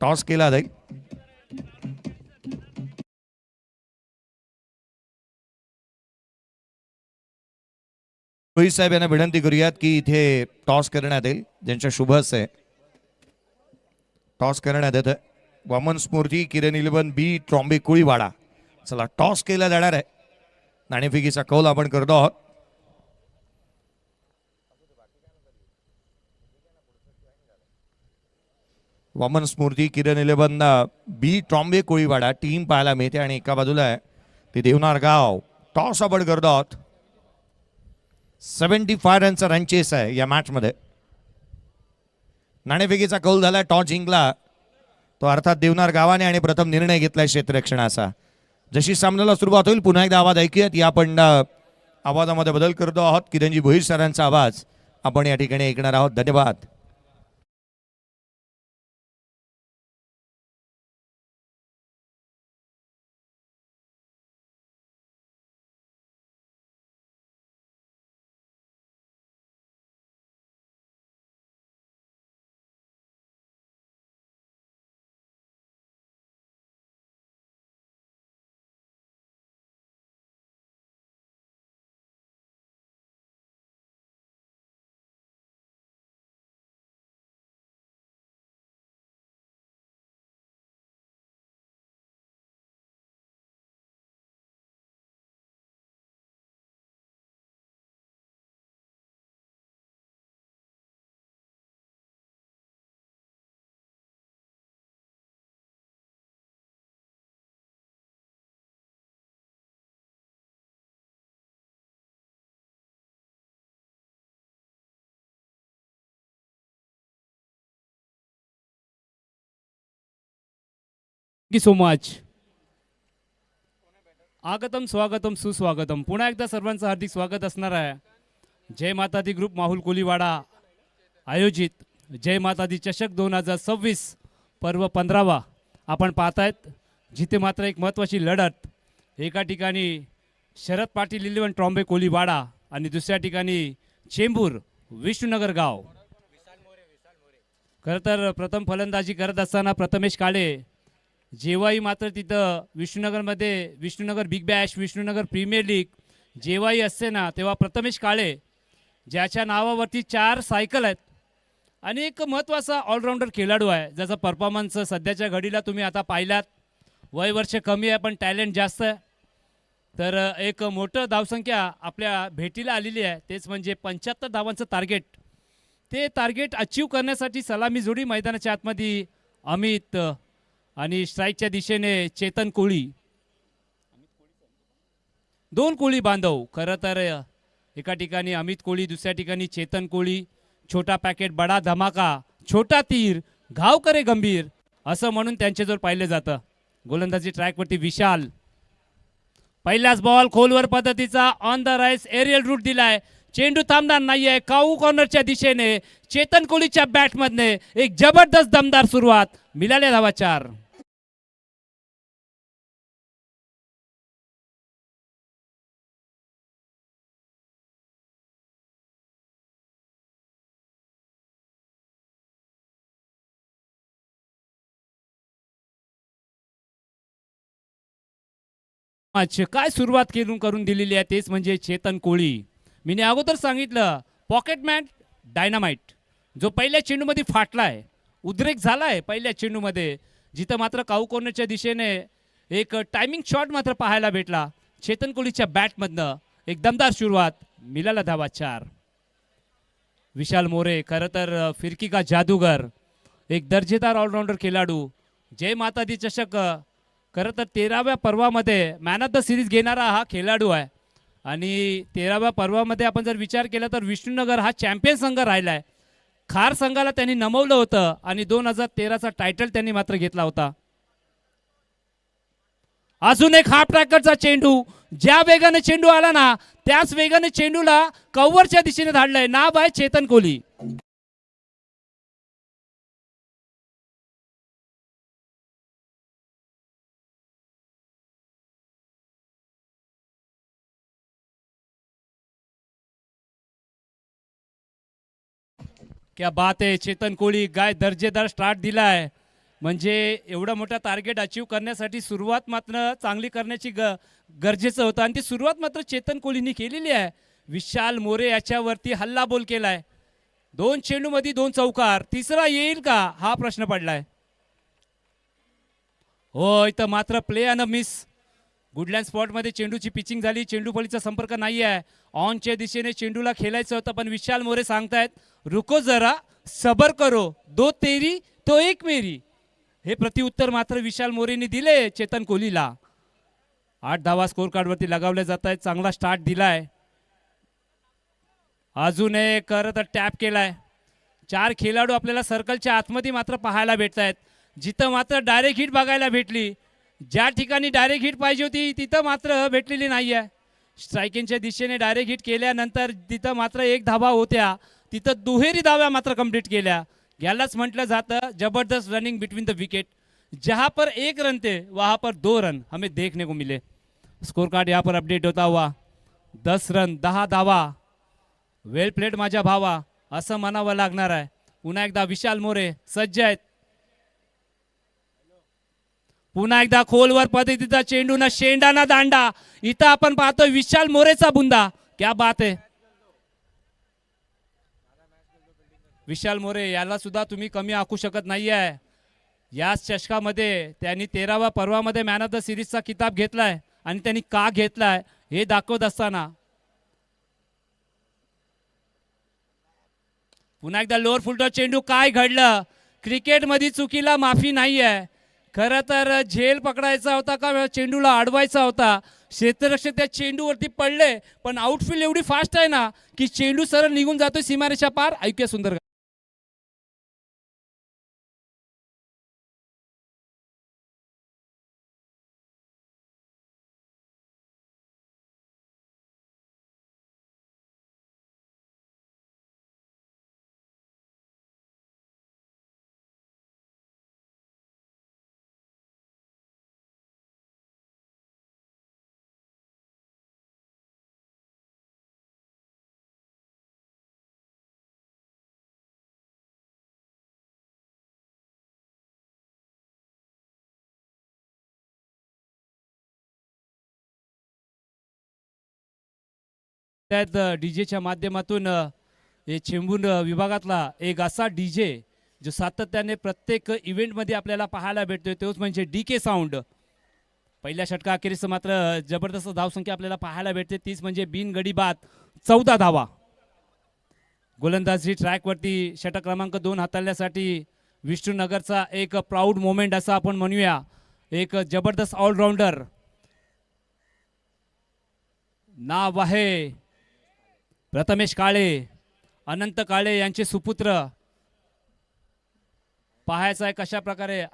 टॉस केला जाईल. रोहित साहेब यांना विनंती करूयात की इथे टॉस करण्यात येईल. ज्यांच्या शुभ आहे टॉस करण्यात येतं. वामन स्मूर्ती किरण 11 बी ट्रॉम्बे कोळीवाडा. चला टॉस केला जाणार आहे. नाणेफेकीचा कौल आपण करतो आहोत. वामन स्मूर्ती किरण 11 बी ट्रॉम्बे कोळीवाडा टीम पाहायला मिळते आणि एका बाजूला आहे ते देवनार गाव. टॉस आपण करतो आहोत. 75 रनचा रन चेस आहे या मॅच मध्ये. नाणेफेकीचा कौल झाला. टॉस जिंकला तो अर्थात देवनार गावाने आणि प्रथम निर्णय घेतलाय क्षेत्ररक्षणाचा. जशी सामन्याला सुरुवात होईल पुन्हा एकदा आवाज ऐकूयात. या आपण आवाजामध्ये बदल करतो आहोत. किरणजी भोईर सरांचा आवाज आपण या ठिकाणी ऐकणार आहोत. धन्यवाद. Thank you so much. आगतम स्वागतम सुस्वागतम. पुन्हा एकदा सर्वांचं हार्दिक स्वागत असणार आहे. जय माता दी ग्रुप माहुल कोलीवाडा आयोजित जय माता दी चषक 2026 पर्व 15वा आपण पाहतायत. जिथे मात्र एक महत्त्वाची लढत. एका ठिकाणी शरद पाटील 11 ट्रॉम्बे कोलीवाडा आणि दुसऱ्या ठिकाणी चेंबूर विष्णुनगर गाव. खरं तर प्रथम फलंदाजी करत असताना प्रथमेश काळे जेव्हाही मात्र तिथं विष्णुनगरमध्ये Vishnunagar big bash Vishnunagar premier league जेव्हाही असते ना तेव्हा प्रथमेश काळे ज्याच्या नावावरती 4 सायकल आहेत आणि एक महत्त्वाचा ऑलराऊंडर खेळाडू आहे ज्याचा परफॉर्मन्स सध्याच्या घडीला तुम्ही आता पाहिलात. वय वर्ष कमी आहे पण टॅलेंट जास्त आहे. तर एक मोठं धावसंख्या आपल्या भेटीला आलेली आहे. तेच म्हणजे 75 धावांचं टार्गेट. ते टार्गेट अचीव करण्यासाठी सलामी जोडी मैदानाच्या आतमध्ये अमित आणि स्ट्राईकच्या दिशेने चेतन कोळी. दोन कोळी बांधव खरं तर एका ठिकाणी अमित कोळी, दुसऱ्या ठिकाणी चेतन कोळी. छोटा पॅकेट बडा धमाका, छोटा तीर घाव करे गंभीर असं म्हणून त्यांच्याजवळ पाहिलं जातं. गोलंदाजी ट्रॅकवरती विशाल. पहिल्याच बॉल खोलवर पद्धतीचा on the rise aerial route दिलाय. चेंडू थांबणार नाहीये. काऊ कॉर्नरच्या दिशेने चेतन कोहलीच्या बॅटमधने एक जबरदस्त दमदार सुरुवात. मिळाल्या धावा 4. अच्छा, काय सुरुवात करून दिलेली आहे तेच म्हणजे चेतन कोहली. मी अगोदर सांगितलं पॉकेटमॅन डायनामाइट जो पहिल्या चेंडूमध्ये फाटलाय, उद्रेक झालाय पहिल्या चेंडूमध्ये, जिथं मात्र काऊ कॉर्नरच्या दिशेने एक टायमिंग शॉट मात्र पाहायला भेटला. चेतन कोहलीच्या बॅटमधनं एक दमदार सुरुवात. मिळाला धावा 4. विशाल मोरे खरं तर फिरकी का जादूगर, एक दर्जेदार ऑलराऊंडर खेळाडू. जय माता दी चषक खरं तर 13व्या पर्वामध्ये मॅन ऑफ द सिरीज घेणारा हा खेळाडू आहे. आणि 13व्या पर्वामध्ये आपण जर विचार केला तर विष्णुनगर हा चॅम्पियन संघ राहिला आहे. खार संघाला त्यांनी नमवलं होतं आणि 2013चा टायटल त्यांनी मात्र घेतला होता. अजून एक हाफ ट्रॅकरचा चेंडू. ज्या वेगाने चेंडू आला ना त्याच वेगाने चेंडूला कव्हरच्या दिशेने धाडलाय. नाव आहे चेतन कोहली. क्या बात आहे. चेतन कोहली काय दर्जेदार स्टार्ट दिलाय. म्हणजे एवढा मोठा टार्गेट अचीव करण्यासाठी सुरुवात मात्र चांगली करण्याची गरजेचं होतं आणि ती सुरुवात मात्र चेतन कोहलीने केलेली आहे. विशाल मोरे याच्यावरती हल्ला बोल केलाय. 2 चेंडूमध्ये 2 चौकार. तिसरा येईल का हा प्रश्न पडलाय. हो, इथं मात्र प्ले अन मिस. गुडलँड स्पॉटमध्ये चेंडूची पिचिंग झाली. चेंडू फळीचा संपर्क नाही आहे. ऑनच्या दिशेने चेंडूला खेळायचं होतं पण विशाल मोरे सांगतायत रुको जरा सबर करो, 2 तेरी तो 1 मेरी. हे प्रतिउत्तर मात्र विशाल मोरेने दिले चेतन कोहलीला. 8 धावा स्कोर कार्डवरती लगावल्या जात आहेत. चांगला स्टार्ट दिलाय. अजून एक करत टॅप केलाय. 4 खेळाडू आपल्याला सर्कलच्या आतमध्ये मात्र पाहायला भेटत आहेत. जिथं मात्र डायरेक्ट हिट बघायला भेटली, ज्या ठिकाणी डायरेक्ट हिट पाहिजे होती तिथं मात्र भेटलेली नाही आहे. स्ट्रायकिंगच्या दिशेने डायरेक्ट हिट केल्यानंतर तिथं मात्र 1 धावा होत्या, तिथं दुहेरी धाव्या मात्र कंप्लीट केल्या. यालाच म्हटलं जातं जबरदस्त रनिंग बिटवीन द विकेट. जहां पर 1 रन थे वहां पर 2 रन हमें देखने को मिले. स्कोर कार्ड यहाँ पर अपडेट होता हुआ 10 रन 10 धावा. वेल प्लेड माझ्या भावा असं म्हणावं लागणार आहे. पुन्हा एकदा विशाल मोरे सज्ज आहेत. पुन्हा एकदा खोलवर पद्धतीचा चेंडू ना शेंडा ना दांडा. इथं आपण पाहतोय विशाल मोरेचा बुंदा. क्या बात आहे. विशाल मोरे याला सुद्धा तुम्ही कमी आखू शकत नाही आहे. याच चषकामध्ये त्यांनी 13व्या पर्वामध्ये मॅन ऑफ द सिरीजचा किताब घेतलाय आणि त्यांनी का घेतलाय हे दाखवत असताना पुन्हा एकदा लोअर फुलटॉस चेंडू. काय घडलं क्रिकेटमध्ये चुकीला माफी नाही आहे. खरं तर झेल पकडायचा होता का चेंडूला अडवायचा होता. क्षेत्ररक्षक त्या चेंडूवरती पडले पण आउटफील्ड एवढी फास्ट आहे ना की चेंडू सरळ निघून जातोय सीमारेषा पार. ऐकूया सुंदर. त्यात डीजेच्या माध्यमातून हे चेंबूर विभागातला एक असा डीजे जो सातत्याने प्रत्येक इव्हेंटमध्ये आपल्याला पाहायला भेटतोय तोच म्हणजे डीके साऊंड. पहिल्या षटका अखेरीस मात्र जबरदस्त धावसंख्या आपल्याला पाहायला भेटते. तीच म्हणजे बिनगडी बाद 14 धावा. गोलंदाजी ट्रॅकवरती षटक क्रमांक 2 हाताळण्यासाठी विष्णुनगरचा एक प्राऊड मोमेंट असं आपण म्हणूया. एक जबरदस्त ऑलराऊंडर नाव आहे प्रथमेश काळे, अनंत काळे यांचे सुपुत्र. पाहायचं आहे कशा प्रकारे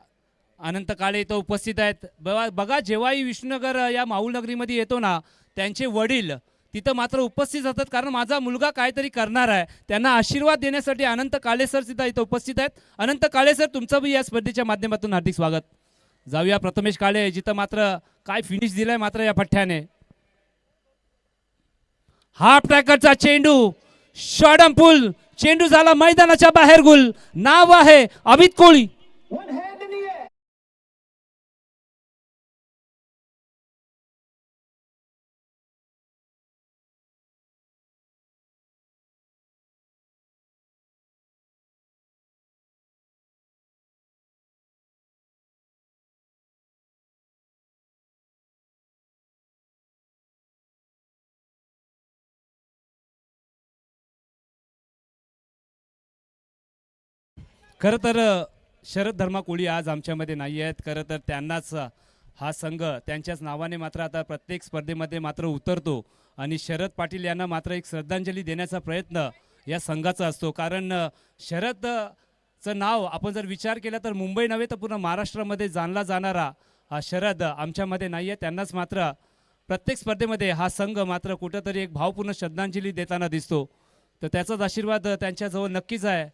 अनंत काळे इथं उपस्थित आहेत. बघा जेव्हाही विष्णुनगर या माऊल नगरीमध्ये येतो ना, त्यांचे वडील तिथं मात्र उपस्थित असतात, कारण माझा मुलगा काहीतरी करणार आहे. त्यांना आशीर्वाद देण्यासाठी अनंत काळे सर सुद्धा इथं उपस्थित आहेत. अनंत काळे सर, तुमचं बी या स्पर्धेच्या माध्यमातून हार्दिक स्वागत. जाऊया प्रथमेश काळे, जिथं मात्र काय फिनिश दिलाय मात्र या पठ्ठ्याने. हाफ ट्रॅकरचा चेंडू, शॉर्ट पुल, चेंडू झाला मैदानाच्या बाहेर गुल. नाव आहे अमित कोळी. खरं तर शरद धर्मा कोळी आज आमच्यामध्ये नाही आहेत. खरं तर त्यांनाच हा संघ त्यांच्याच नावाने मात्र आता प्रत्येक स्पर्धेमध्ये मात्र उतरतो आणि शरद पाटील यांना मात्र एक श्रद्धांजली देण्याचा प्रयत्न या संघाचा असतो. कारण शरदचं नाव आपण जर विचार केला तर मुंबई नव्हे तर पूर्ण महाराष्ट्रामध्ये जाणला जाणारा हा शरद आमच्यामध्ये नाही आहे. त्यांनाच मात्र प्रत्येक स्पर्धेमध्ये हा संघ मात्र कुठंतरी एक भावपूर्ण श्रद्धांजली देताना दिसतो. तर त्याचाच आशीर्वाद त्यांच्याजवळ नक्कीच आहे,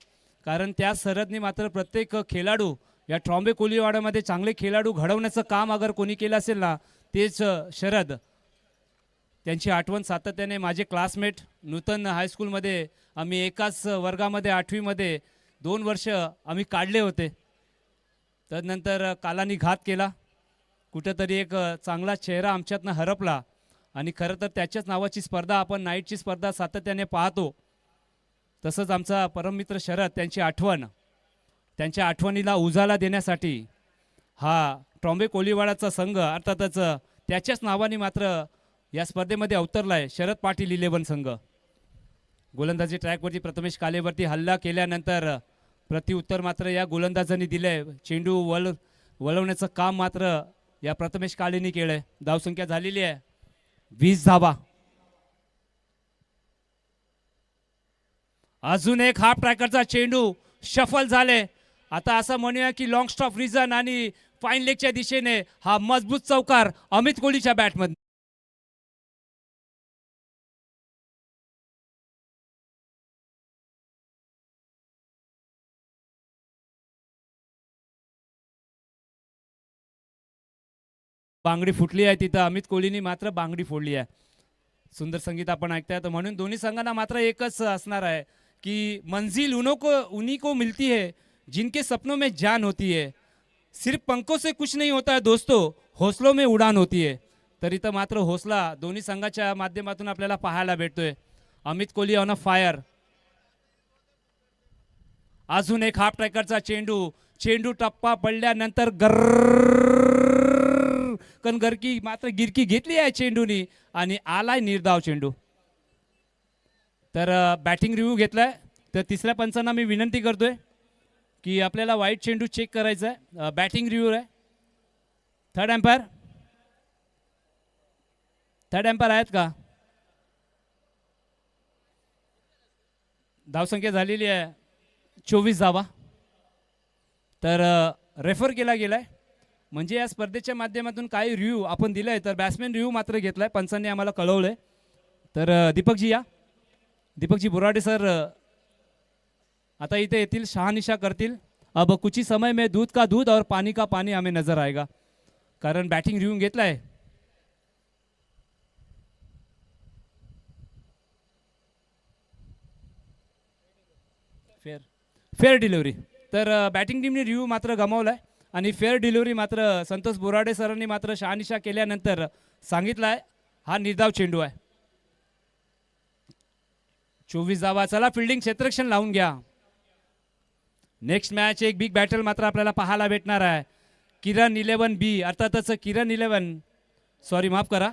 कारण त्या शरदने मात्र प्रत्येक खेळाडू या ट्रॉम्बे कोलिवाडामध्ये चांगले खेळाडू घडवण्याचं काम अगर कोणी केलं असेल ना, तेच शरद. त्यांची आठवण सातत्याने माझे क्लासमेट नूतन हायस्कूलमध्ये आम्ही एकाच वर्गामध्ये 8वीमध्ये 2 वर्ष आम्ही काढले होते. तदनंतर कालानी घात केला, कुठंतरी एक चांगला चेहरा आमच्यातनं हरपला आणि खरं तर त्याच्याच नावाची स्पर्धा आपण नाईटची स्पर्धा सातत्याने पाहतो. तसंच आमचा परममित्र शरद, त्यांच्या आठवणीला उजाला देण्यासाठी हा ट्रॉम्बे कोलिवाडाचा संघ अर्थातच त्याच्याच नावाने मात्र या स्पर्धेमध्ये अवतरला आहे, शरद पाटील 11 संघ. गोलंदाजी ट्रॅकवरती प्रथमेश कालेवरती हल्ला केल्यानंतर प्रतिउत्तर मात्र या गोलंदाजांनी दिलंय. चेंडू वळवण्याचं काम मात्र या प्रथमेश काळेंनी केलंय. धावसंख्या झालेली आहे 20 धावा. अजून एक हाफ ट्रॅकरचा चेंडू शफल झाले. आता असं म्हणूया की लॉंग स्टॉप रिझन आणि फाईन लेगच्या दिशेने हा मजबूत चौकार अमित कोहलीच्या बॅटमध्ये. बांगडी फुटली आहे तिथं, अमित कोहलीनी मात्र बांगडी फोडली आहे. सुंदर संगीत आपण ऐकताय. तर म्हणून दोन्ही संघांना मात्र एकच असणार आहे कि मंजिल उन्हीं को मिलती है जिनके सपनों में जान होती है. सिर्फ पंखों से कुछ नहीं होता है दोस्तों, हौसलों में उड़ान होती है. तर इथं मात्र हौसला दोन्ही संघाच्या माध्यमातून आपल्याला पाहायला भेटतोय. Amit Kohli on a fire. अजून एक हाफ ट्रॅकरचा चेंडू टप्पा पडल्यानंतर गरकी मात्र गिरकी घेतली आहे चेंडूनी आणि आलाय निर्धाव चेंडू. तर बॅटिंग रिव्ह्यू घेतलाय. तर तिसऱ्या पंचांना मी विनंती करतोय की आपल्याला वाईट चेंडू चेक करायचा आहे. बॅटिंग रिव्ह्यू आहे. थर्ड एम्पायर आहेत का? धावसंख्या झालेली आहे 24 धावा. तर रेफर केला गेलाय. म्हणजे या स्पर्धेच्या माध्यमातून काही रिव्ह्यू आपण दिलाय. तर बॅट्समॅन रिव्ह्यू मात्र घेतलाय, पंचांनी आम्हाला कळवलंय. तर दीपकजी या. दीपकजी बोराडे सर आता इथे येतील, शहानिशा करतील. अब कुछ ही समय में दूध का दूध और पानी का पानी हमें नजर आएगा. कारण बॅटिंग रिव्ह्यू घेतलाय. Fair delivery. तर बॅटिंग टीमने रिव्ह्यू मात्र गमावलाय आणि फेअर डिलिव्हरी मात्र संतोष बोराडे सरांनी मात्र शहानिशा केल्यानंतर सांगितलाय हा निर्धाव चेंडू आहे. 24 धावा. चला फिल्डिंग क्षेत्ररक्षण लावून घ्या. नेक्स्ट मॅच एक बिग बॅटल मात्र आपल्याला पाहायला भेटणार आहे. किरण 11B अर्थातच किरण 11, सॉरी माफ करा,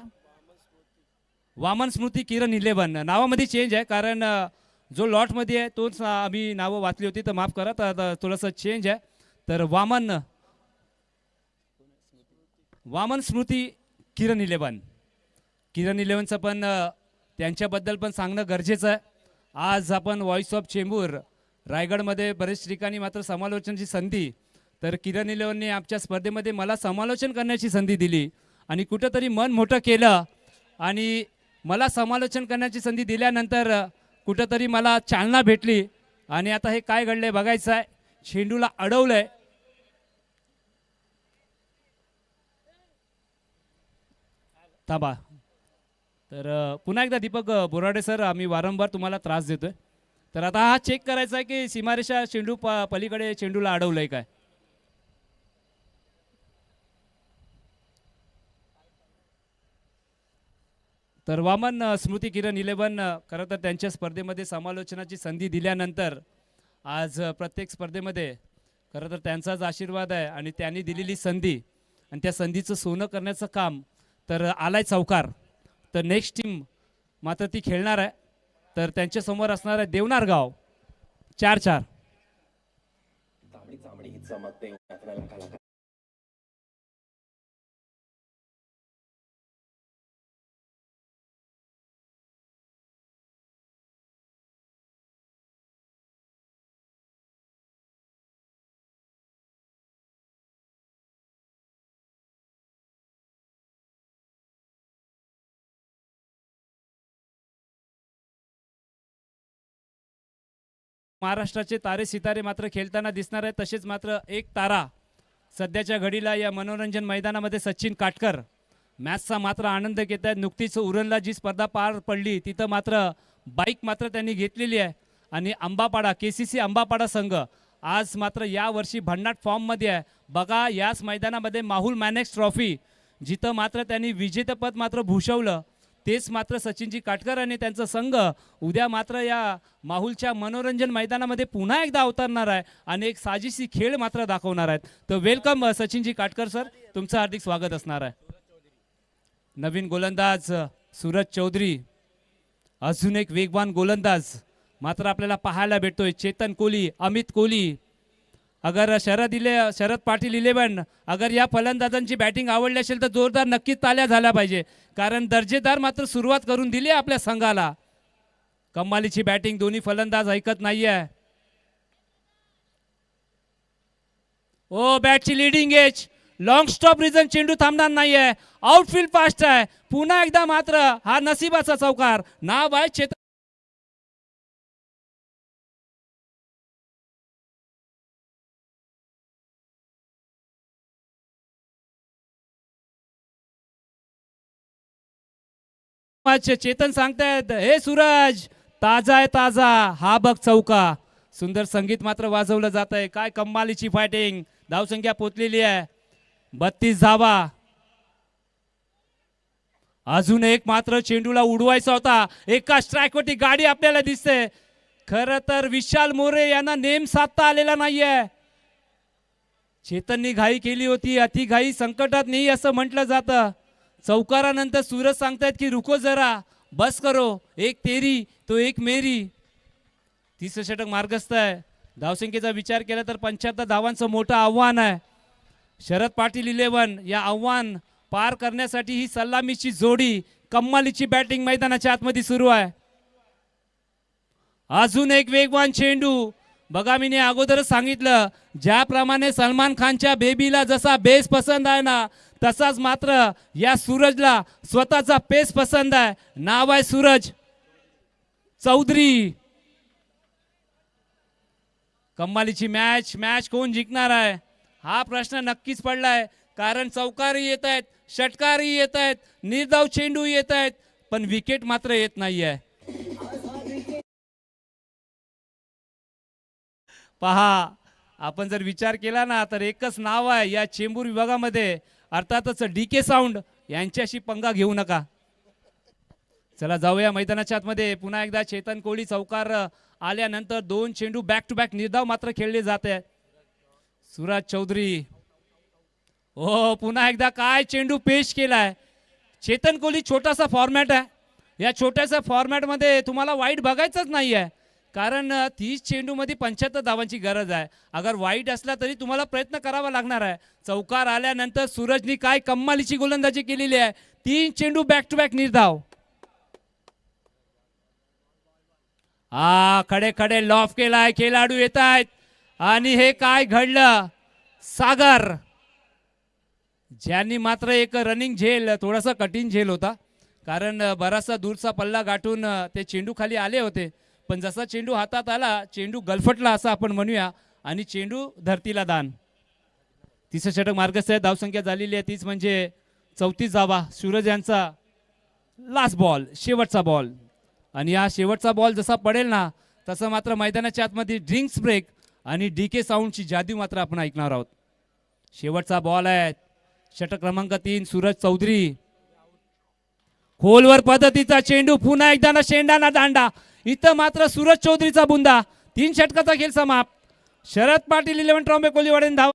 वामन स्मृती किरण 11. नावामध्ये चेंज आहे, कारण जो लॉटमध्ये आहे तोच आम्ही नावं वाचली होती, तर माफ करा. तर थोडंसं चेंज आहे. तर वामन स्मृती किरण 11. किरण इलेव्हनचं पण त्यांच्याबद्दल पण सांगणं गरजेचं आहे. आज आपण व्हॉइस ऑफ चेंबूर रायगडमध्ये बरेच ठिकाणी मात्र समालोचनाची संधी, तर किरण इलेव्हनने आमच्या स्पर्धेमध्ये मला समालोचन करण्याची संधी दिली आणि कुठंतरी मन मोठं केलं आणि मला समालोचन करण्याची संधी दिल्यानंतर कुठंतरी मला चालना भेटली आणि आता हे काय घडलंय बघायचं आहे. चेंडूला अडवलंय. थांबा. तर पुन्हा एकदा दीपक बोराडे सर, आम्ही वारंवार तुम्हाला त्रास देतोय. तर आता हा चेक करायचा आहे की सीमारेषा चेंडू पलीकडे चेंडूला अडवलंय काय. तर वामन स्मृती किरण इलेव्हन खरं तर त्यांच्या स्पर्धेमध्ये समालोचनाची संधी दिल्यानंतर आज प्रत्येक स्पर्धेमध्ये खरं तर त्यांचाच आशीर्वाद आहे आणि त्यांनी दिलेली संधी आणि त्या संधीचं सोनं करण्याचं काम तर आलाय चौकार. तर नेक्स्ट टीम मात्र ती खेळणार आहे. तर त्यांच्यासमोर असणार आहे देवनार गाव. 4-4. महाराष्ट्राचे तारे सितारे मात्र खेळताना दिसणार आहेत. तसेच मात्र एक तारा सध्याच्या घडीला या मनोरंजन मैदानामध्ये सचिन काटकर मॅचचा मात्र आनंद घेत आहेत. नुकतीच उरणला जी स्पर्धा पार पडली तिथं मात्र बाईक मात्र त्यांनी घेतलेली आहे आणि अंबापाडा KCC अंबापाडा संघ आज मात्र यावर्षी भन्नाट फॉर्ममध्ये आहे. बघा याच मैदानामध्ये माहुल मॅनेक्स ट्रॉफी जिथं मात्र त्यांनी विजेतेपद मात्र भूषवलं, तेच मात्र सचिनजी काटकर आणि त्यांचा संघ उद्या मात्र या माहुलच्या मनोरंजन मैदानामध्ये पुन्हा एकदा अवतरणार आहे आणि एक साजिशी खेळ मात्र दाखवणार आहेत. तर वेलकम सचिनजी काटकर सर, तुमचं हार्दिक स्वागत असणार आहे. नवीन गोलंदाज सूरज चौधरी, अजून एक वेगवान गोलंदाज मात्र आपल्याला पाहायला भेटतोय. चेतन कोहली, अमित कोहली. अगर शरद पाटील 11 अगर या फलंदाजांची बॅटिंग आवडली असेल तर जोरदार नक्कीच ताल्या झाल्या पाहिजे, कारण दर्जेदार मात्र सुरुवात करून दिली आपल्या संघाला. कमालीची बॅटिंग, दोन्ही फलंदाज ऐकत नाहीये. ओ बॅटची leading edge, long stop reason, चेंडू थांबणार नाहीये. आउटफील्ड फास्ट आहे. पुन्हा एकदा मात्र हा नशिबाचा चौकार. नाव आहे चेतन. चेतन सांगतायत हे सूरज ताजा आहे ताजा. हा बघ चौका. सुंदर संगीत मात्र वाजवलं जात आहे. काय कमालीची फायटिंग. धावसंख्या पोचलेली आहे 32 धावा. अजून एक मात्र चेंडूला उडवायचा होता. एका स्ट्राईकवरती गाडी आपल्याला दिसते. खरं तर विशाल मोरे यांना नेम साधता आलेला नाहीये. चेतननी घाई केली होती. अति घाई संकटात नाही असं म्हटलं जातं. चौकारानंतर सूरज सांगतायत की रुको जरा, बस करो, एक तेरी तो एक मेरी. तिसरं षटक मार्गस्थ आहे. धावसंख्येचा विचार केला तर 75 धावांचं मोठं आव्हान आहे. शरद पाटील 11 या आव्हान पार करण्यासाठी ही सलामीची जोडी, कम्मालीची बॅटिंग मैदानाच्या आतमध्ये सुरू आहे. अजून एक वेगवान चेंडू. बघा मी अगोदरच सांगितलं, ज्याप्रमाणे सलमान खानच्या बेबीला जसा बेस पसंत आहे ना, तसाच मात्र या सूरजला स्वतःचा पेस पसंत आहे. नाव आहे सूरज चौधरी. कमालीची मॅच कोण जिंकणार आहे हा प्रश्न नक्कीच पडलाय, कारण चौकारही येत आहेत, षटकारही येत आहेत, निर्धाव चेंडू येत आहेत, पण विकेट मात्र येत नाहीये. पहा, आपण जर विचार केला ना तर एकच नाव आहे या चेंबूर विभागामध्ये, अर्थातच DK साऊंड. यांच्याशी पंगा घेऊ नका. चला जाऊया मैदानाच्या आतमध्ये. पुन्हा एकदा चेतन कोहली चौकार आल्यानंतर 2 चेंडू बॅक टू बॅक निर्धाव मात्र खेळले जाते. सूरज चौधरी, हो पुन्हा एकदा काय चेंडू पेश केलाय. चेतन कोहली छोटासा फॉर्मॅट आहे. या छोट्याशा फॉर्मॅटमध्ये तुम्हाला वाईट बघायचंच नाहीये, कारण 30 चेंडूमध्ये 75 धावांची गरज आहे. अगर वाईट असला तरी तुम्हाला प्रयत्न करावा लागणार आहे. चौकार आल्यानंतर सूरजनी काय कमालीची गोलंदाजी केलेली आहे. 3 चेंडू बॅक टू बॅक निर्धाव. खडे खडे लॉफ केलाय, खेळाडू येत आहेत आणि हे काय घडलं. सागर ज्यांनी मात्र एक रनिंग झेल, थोडासा कठीण झेल होता, कारण बराचसा दूरचा पल्ला गाठून ते चेंडू खाली आले होते. पण जसा चेंडू हातात आला, चेंडू गलफटला असं आपण म्हणूया आणि चेंडू धरतीला दान. तिसरं षटक मार्गस्थ आहे. धावसंख्या झालेली आहे तीच म्हणजे 34 धावा. सूरज यांचा लास्ट बॉल, शेवटचा बॉल, आणि हा शेवटचा बॉल जसा पडेल ना तसं मात्र मैदानाच्या आतमध्ये ड्रिंक्स ब्रेक आणि डीके साऊंडची जादू मात्र आपण ऐकणार आहोत. शेवटचा बॉल आहे. षटक क्रमांक 3 सूरज चौधरी. खोलवर पद्धतीचा चेंडू, पुन्हा एकदा ना शेंडा ना दांडा. इथं मात्र सूरज चौधरीचा बुंदा. 3 षटकाचा खेळ समाप्त. शरद पाटील 11 ट्रॉम्बे कोलीवाडे धाव.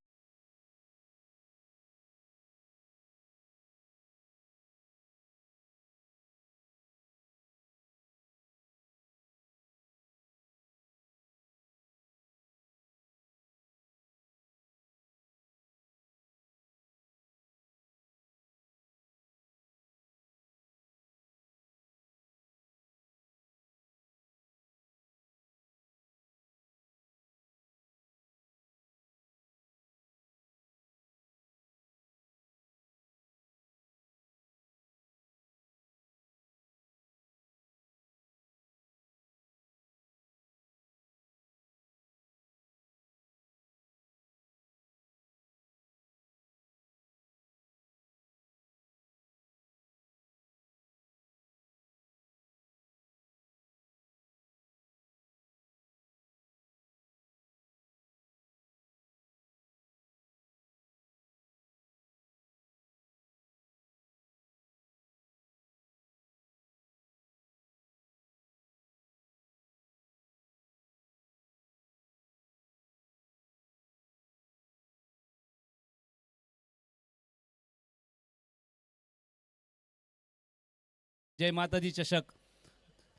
जय माताजी चषक,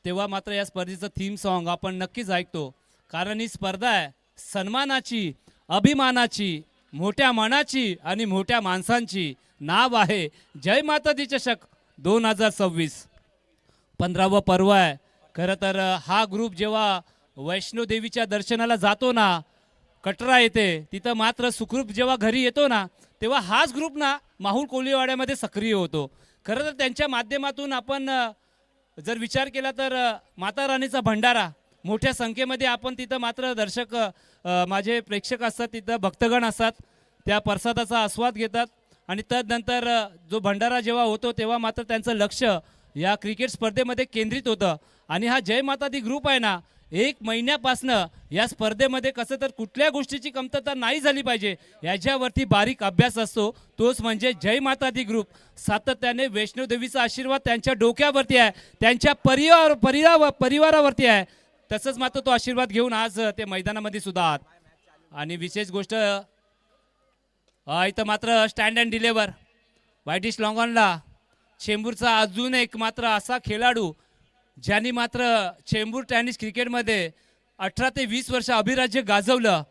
तेव्हा मात्र या स्पर्धेचं थीम सॉन्ग आपण नक्कीच ऐकतो, कारण ही स्पर्धा आहे सन्मानाची, अभिमानाची, मोठ्या मनाची आणि मोठ्या माणसांची. नाव आहे जय माताजी चषक 2026. 15वं पर्व आहे. खरं तर हा ग्रुप जेव्हा वैष्णोदेवीच्या दर्शनाला जातो ना, कटरा येते, तिथं मात्र सुखरूप जेव्हा घरी येतो ना, तेव्हा हाच ग्रुप ना माहुल कोळीवाड्यामध्ये सक्रिय होतो. खरं तर त्यांच्या माध्यमातून आपण जर विचार केला तर माता राणीचा भंडारा मोठ्या संख्येमध्ये आपण तिथं मात्र दर्शक, माझे प्रेक्षक असतात, तिथं भक्तगण असतात, त्या प्रसादाचा आस्वाद घेतात आणि तदनंतर जो भंडारा जेव्हा होतो तेव्हा मात्र त्यांचं लक्ष या क्रिकेट स्पर्धेमध्ये केंद्रित होतं. आणि हा जय माता दी ग्रुप आहे ना, 1 महिन्यापासनं या स्पर्धेमध्ये कसं तर कुठल्या गोष्टीची कमतरता नाही झाली पाहिजे याच्यावरती बारीक अभ्यास असतो. तोच म्हणजे जय माता दी ग्रुप. सातत्याने वैष्णोदेवीचा आशीर्वाद त्यांच्या डोक्यावरती आहे, त्यांच्या परिवारावरती आहे. तसंच मात्र तो आशीर्वाद घेऊन आज ते मैदानामध्ये सुद्धा आहात. आणि विशेष गोष्ट इथं मात्र स्टँड अँड डिलेवर व्हाईटिश लॉंगॉनला चेंबूरचा अजून एक मात्र असा खेळाडू ज्यांनी मात्र चेंबूर टेनिस क्रिकेटमध्ये 18 ते 20 वर्ष अभिराज्य गाजवलं,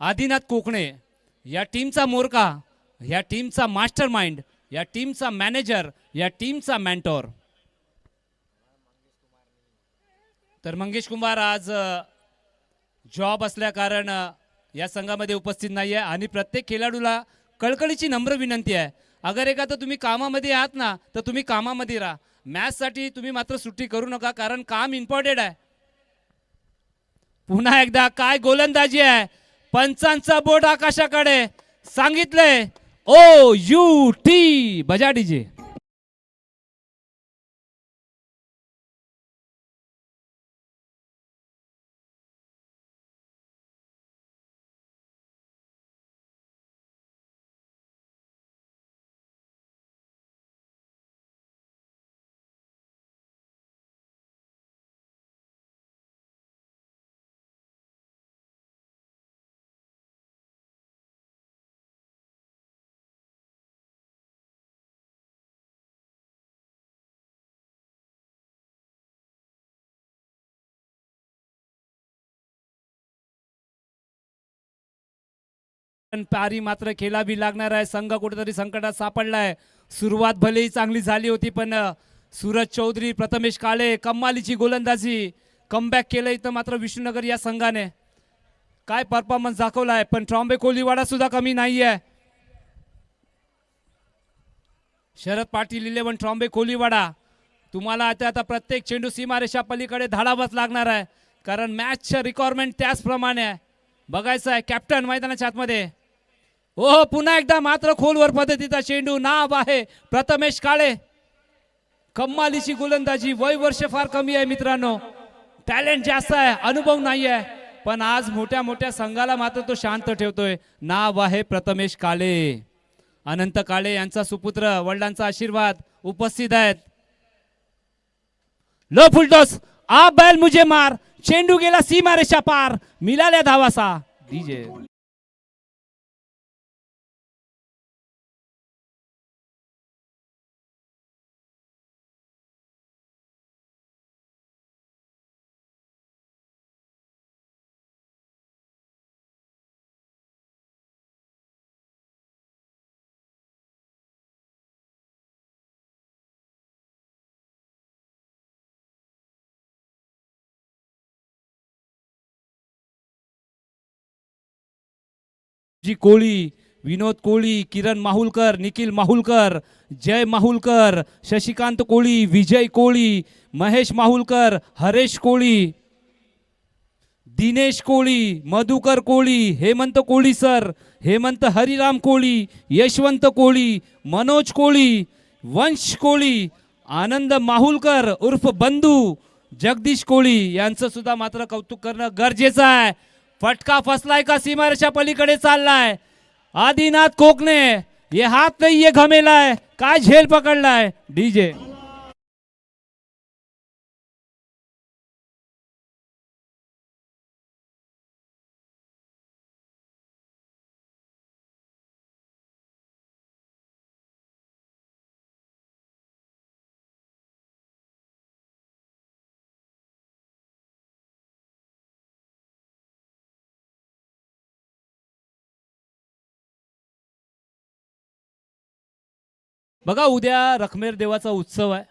आदिनाथ कोकणे. या टीमचा मोरका, या टीमचा मास्टर माइंड, या टीमचा मॅनेजर, या टीमचा मेंटॉर. तर मंगेश कुमार आज जॉब असल्या कारण या संघामध्ये उपस्थित नाही आहे. आणि प्रत्येक खेळाडूला कळकळीची नम्र विनंती आहे, अगर एखादं तुम्ही कामामध्ये आहात ना तर तुम्ही कामामध्ये राहा. मॅचसाठी तुम्ही मात्र सुट्टी करू नका, कारण काम इम्पॉर्टंट आहे. पुन्हा एकदा काय गोलंदाजी आहे. पंचांचा बोट आकाशाकडे. सांगितलंय OUT बजा डीजे. पण पारी मात्र खेळावी लागणार आहे. संघ कुठेतरी संकटात सापडलाय. सुरुवात भलेही चांगली झाली होती, पण सूरज चौधरी, प्रथमेश काळे कमालीची गोलंदाजी, कमबॅक केलं इथं मात्र विष्णुनगर या संघाने. काय परफॉर्मन्स दाखवलाय, पण ट्रॉम्बे कोलीवाडा सुद्धा कमी नाहीये. शरद पाटील 11 ट्रॉम्बे कोलीवाडा, तुम्हाला आता प्रत्येक चेंडू सीमारेषा पलीकडे धाडावंच लागणार आहे, कारण मॅचचं रिक्वायरमेंट त्याचप्रमाणे आहे. बघायचं आहे कॅप्टन मैदानाच्या आतमध्ये. हो, पुन्हा एकदा मात्र खोलवर पद्धतीचा चेंडू. नाव आहे प्रथमेश काळे. कमालीची गोलंदाजी. वय वर्ष फार कमी आहे मित्रांनो, टॅलेंट जास्त आहे, अनुभव नाही आहे, पण आज मोठ्या मोठ्या संघाला मात्र तो शांत ठेवतोय. नाव आहे प्रथमेश काळे. अनंत काळे यांचा सुपुत्र, वडिलांचा आशीर्वाद उपस्थित आहेत. लो फुलटॉस, आ बैल मुझे मार, चेंडू गेला सीमारेषा पार, मिळाल्या धावासा. डीजे जी कोळी, विनोद कोळी, किरण माहुलकर, निखिल माहुलकर, जय माहुलकर, शशिकांत कोळी, विजय कोळी, महेश माहुलकर, हरेश कोळी, दिनेश कोळी, मधुकर कोळी, हेमंत कोळी सर, हेमंत हरिराम कोळी, यशवंत कोळी, मनोज कोळी, वंश कोळी, आनंद माहुलकर उर्फ बंधू, जगदीश कोळी यांचं सुद्धा मात्र कौतुक करणं गरजेचं आहे. फटका फसलाय का सीमारेषा पलीकडे चाललाय. आदिनाथ कोकणे, ये हात नाही ये घमेलाय, काय झेल पकडलाय. डीजे बघा, उद्या रखमेर देवाचा उत्सव आहे,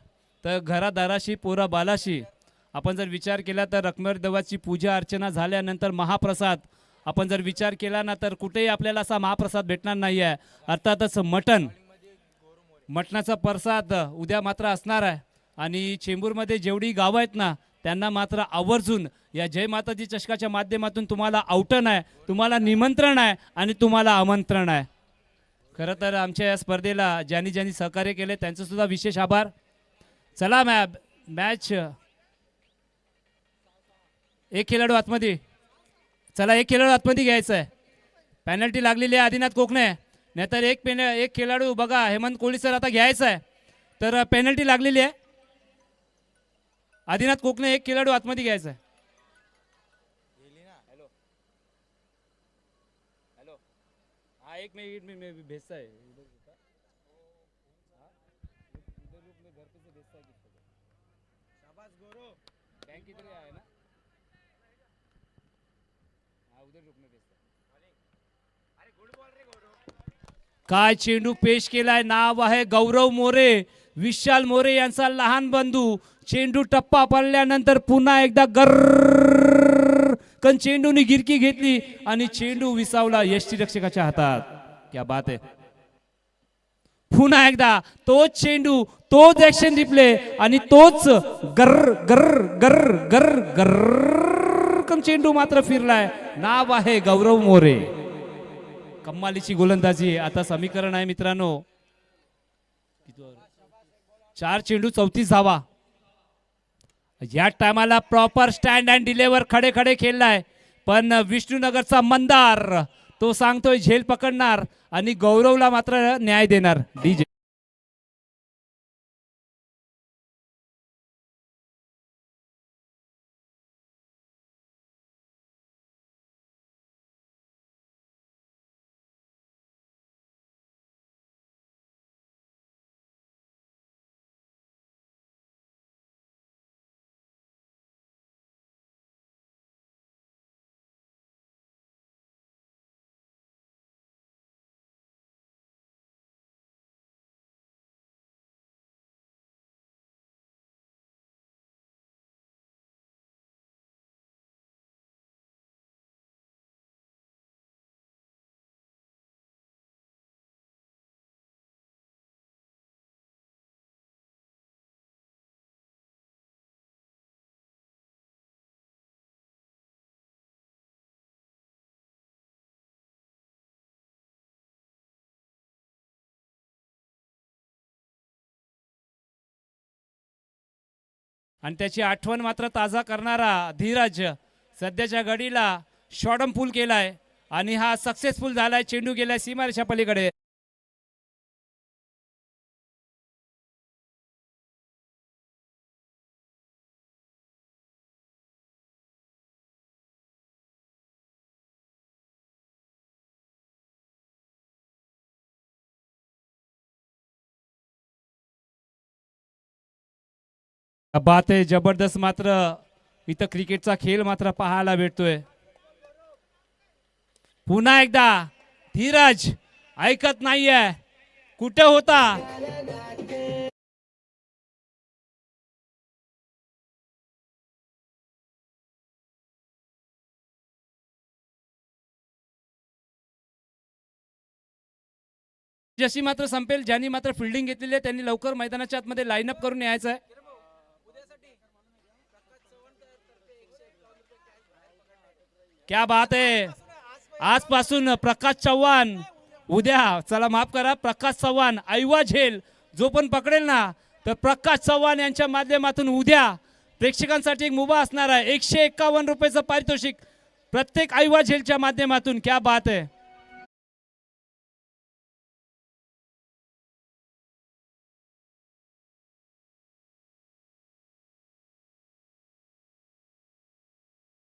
तर घरादाराशी पोरा बालाशी आपण जर विचार केला तर रखमेर देवाची पूजा अर्चना झाल्यानंतर महाप्रसाद आपण जर विचार केला ना, तर कुठेही आपल्याला असा महाप्रसाद भेटणार नाही आहे. अर्थातच मटणाचा प्रसाद उद्या मात्र असणार आहे. आणि चेंबूरमध्ये जेवढी गावं आहेत ना, त्यांना मात्र आवर्जून या जय माताजी चषकाच्या माध्यमातून तुम्हाला आवटण आहे, तुम्हाला निमंत्रण आहे आणि तुम्हाला आमंत्रण आहे. खरं तर आमच्या या स्पर्धेला ज्यांनी ज्यांनी सहकार्य केले त्यांचं सुद्धा विशेष आभार. चला मॅच, एक खेळाडू आतमध्ये, चला एक खेळाडू आतमध्ये घ्यायचा आहे. पॅनल्टी लागलेली आहे आदिनाथ कोकणे, नाहीतर एक खेळाडू बघा हेमंत कोळी सर आता घ्यायचा आहे, तर पेनल्टी लागलेली आहे. आदिनाथ कोकणे एक खेळाडू आतमध्ये घ्यायचा आहे. हाँ, एक मिनट में भेजता है इधर में घर पे से भेजता है किसको. शाबाश गौरव, बैंक इधर आया है ना. हाँ, उधर रुक में भेजता है. अरे गुड बॉल रे गौरव. काय चेंडू पेश केलाय. नाव आहे गौरव मोरे, विशाल मोरे यांचा लहान बंधू. चेंडू टप्पा पडल्यानंतर पुन्हा एकदा कन चेंडूने गिरकी घेतली आणि चेंडू विसावला यष्टीरक्षकाच्या हातात. क्या बात आहे. पुन्हा एकदा तोच चेंडू, तोच ऍक्शन रिप्ले आणि तोच गर गर गर गर गर कन चेंडू मात्र फिरलाय. नाव आहे गौरव मोरे. कम्मालीची गोलंदाजी. आता समीकरण आहे मित्रांनो, 4 चेंडू 34 धावा. या टायमाला प्रॉपर स्टँड अँड डिलेवर खडे खडे खेळलाय, पण विष्णुनगरचा मंदार तो सांगतोय झेल पकडणार आणि गौरवला मात्र न्याय देणार. डीजे आणि त्याची आठवण मात्र ताजा करणारा धीरज सध्याच्या घडीला शॉर्टम पूल केलाय आणि हा सक्सेसफुल झालाय. चेंडू गेलाय सीमारेषा पलीकडे. बात आहे जबरदस्त. मात्र इथं क्रिकेटचा खेळ मात्र पाहायला भेटतोय. पुन्हा एकदा धीरज ऐकत नाहीये. कुठे होता? जशी मात्र संपेल, ज्यांनी मात्र फिल्डिंग घेतलेली आहे त्यांनी लवकर मैदानाच्या आतमध्ये लाईनअप करून यायचं आहे. क्या बात आहे. आजपासून प्रकाश चव्हाण, उद्या चला माफ करा, प्रकाश चव्हाण ऐवा झेल जो पण पकडेल ना, तर प्रकाश चव्हाण यांच्या माध्यमातून उद्या प्रेक्षकांसाठी एक मुभा असणार आहे. 151 रुपयाचं पारितोषिक प्रत्येक ऐवा झेलच्या माध्यमातून. क्या बात आहे.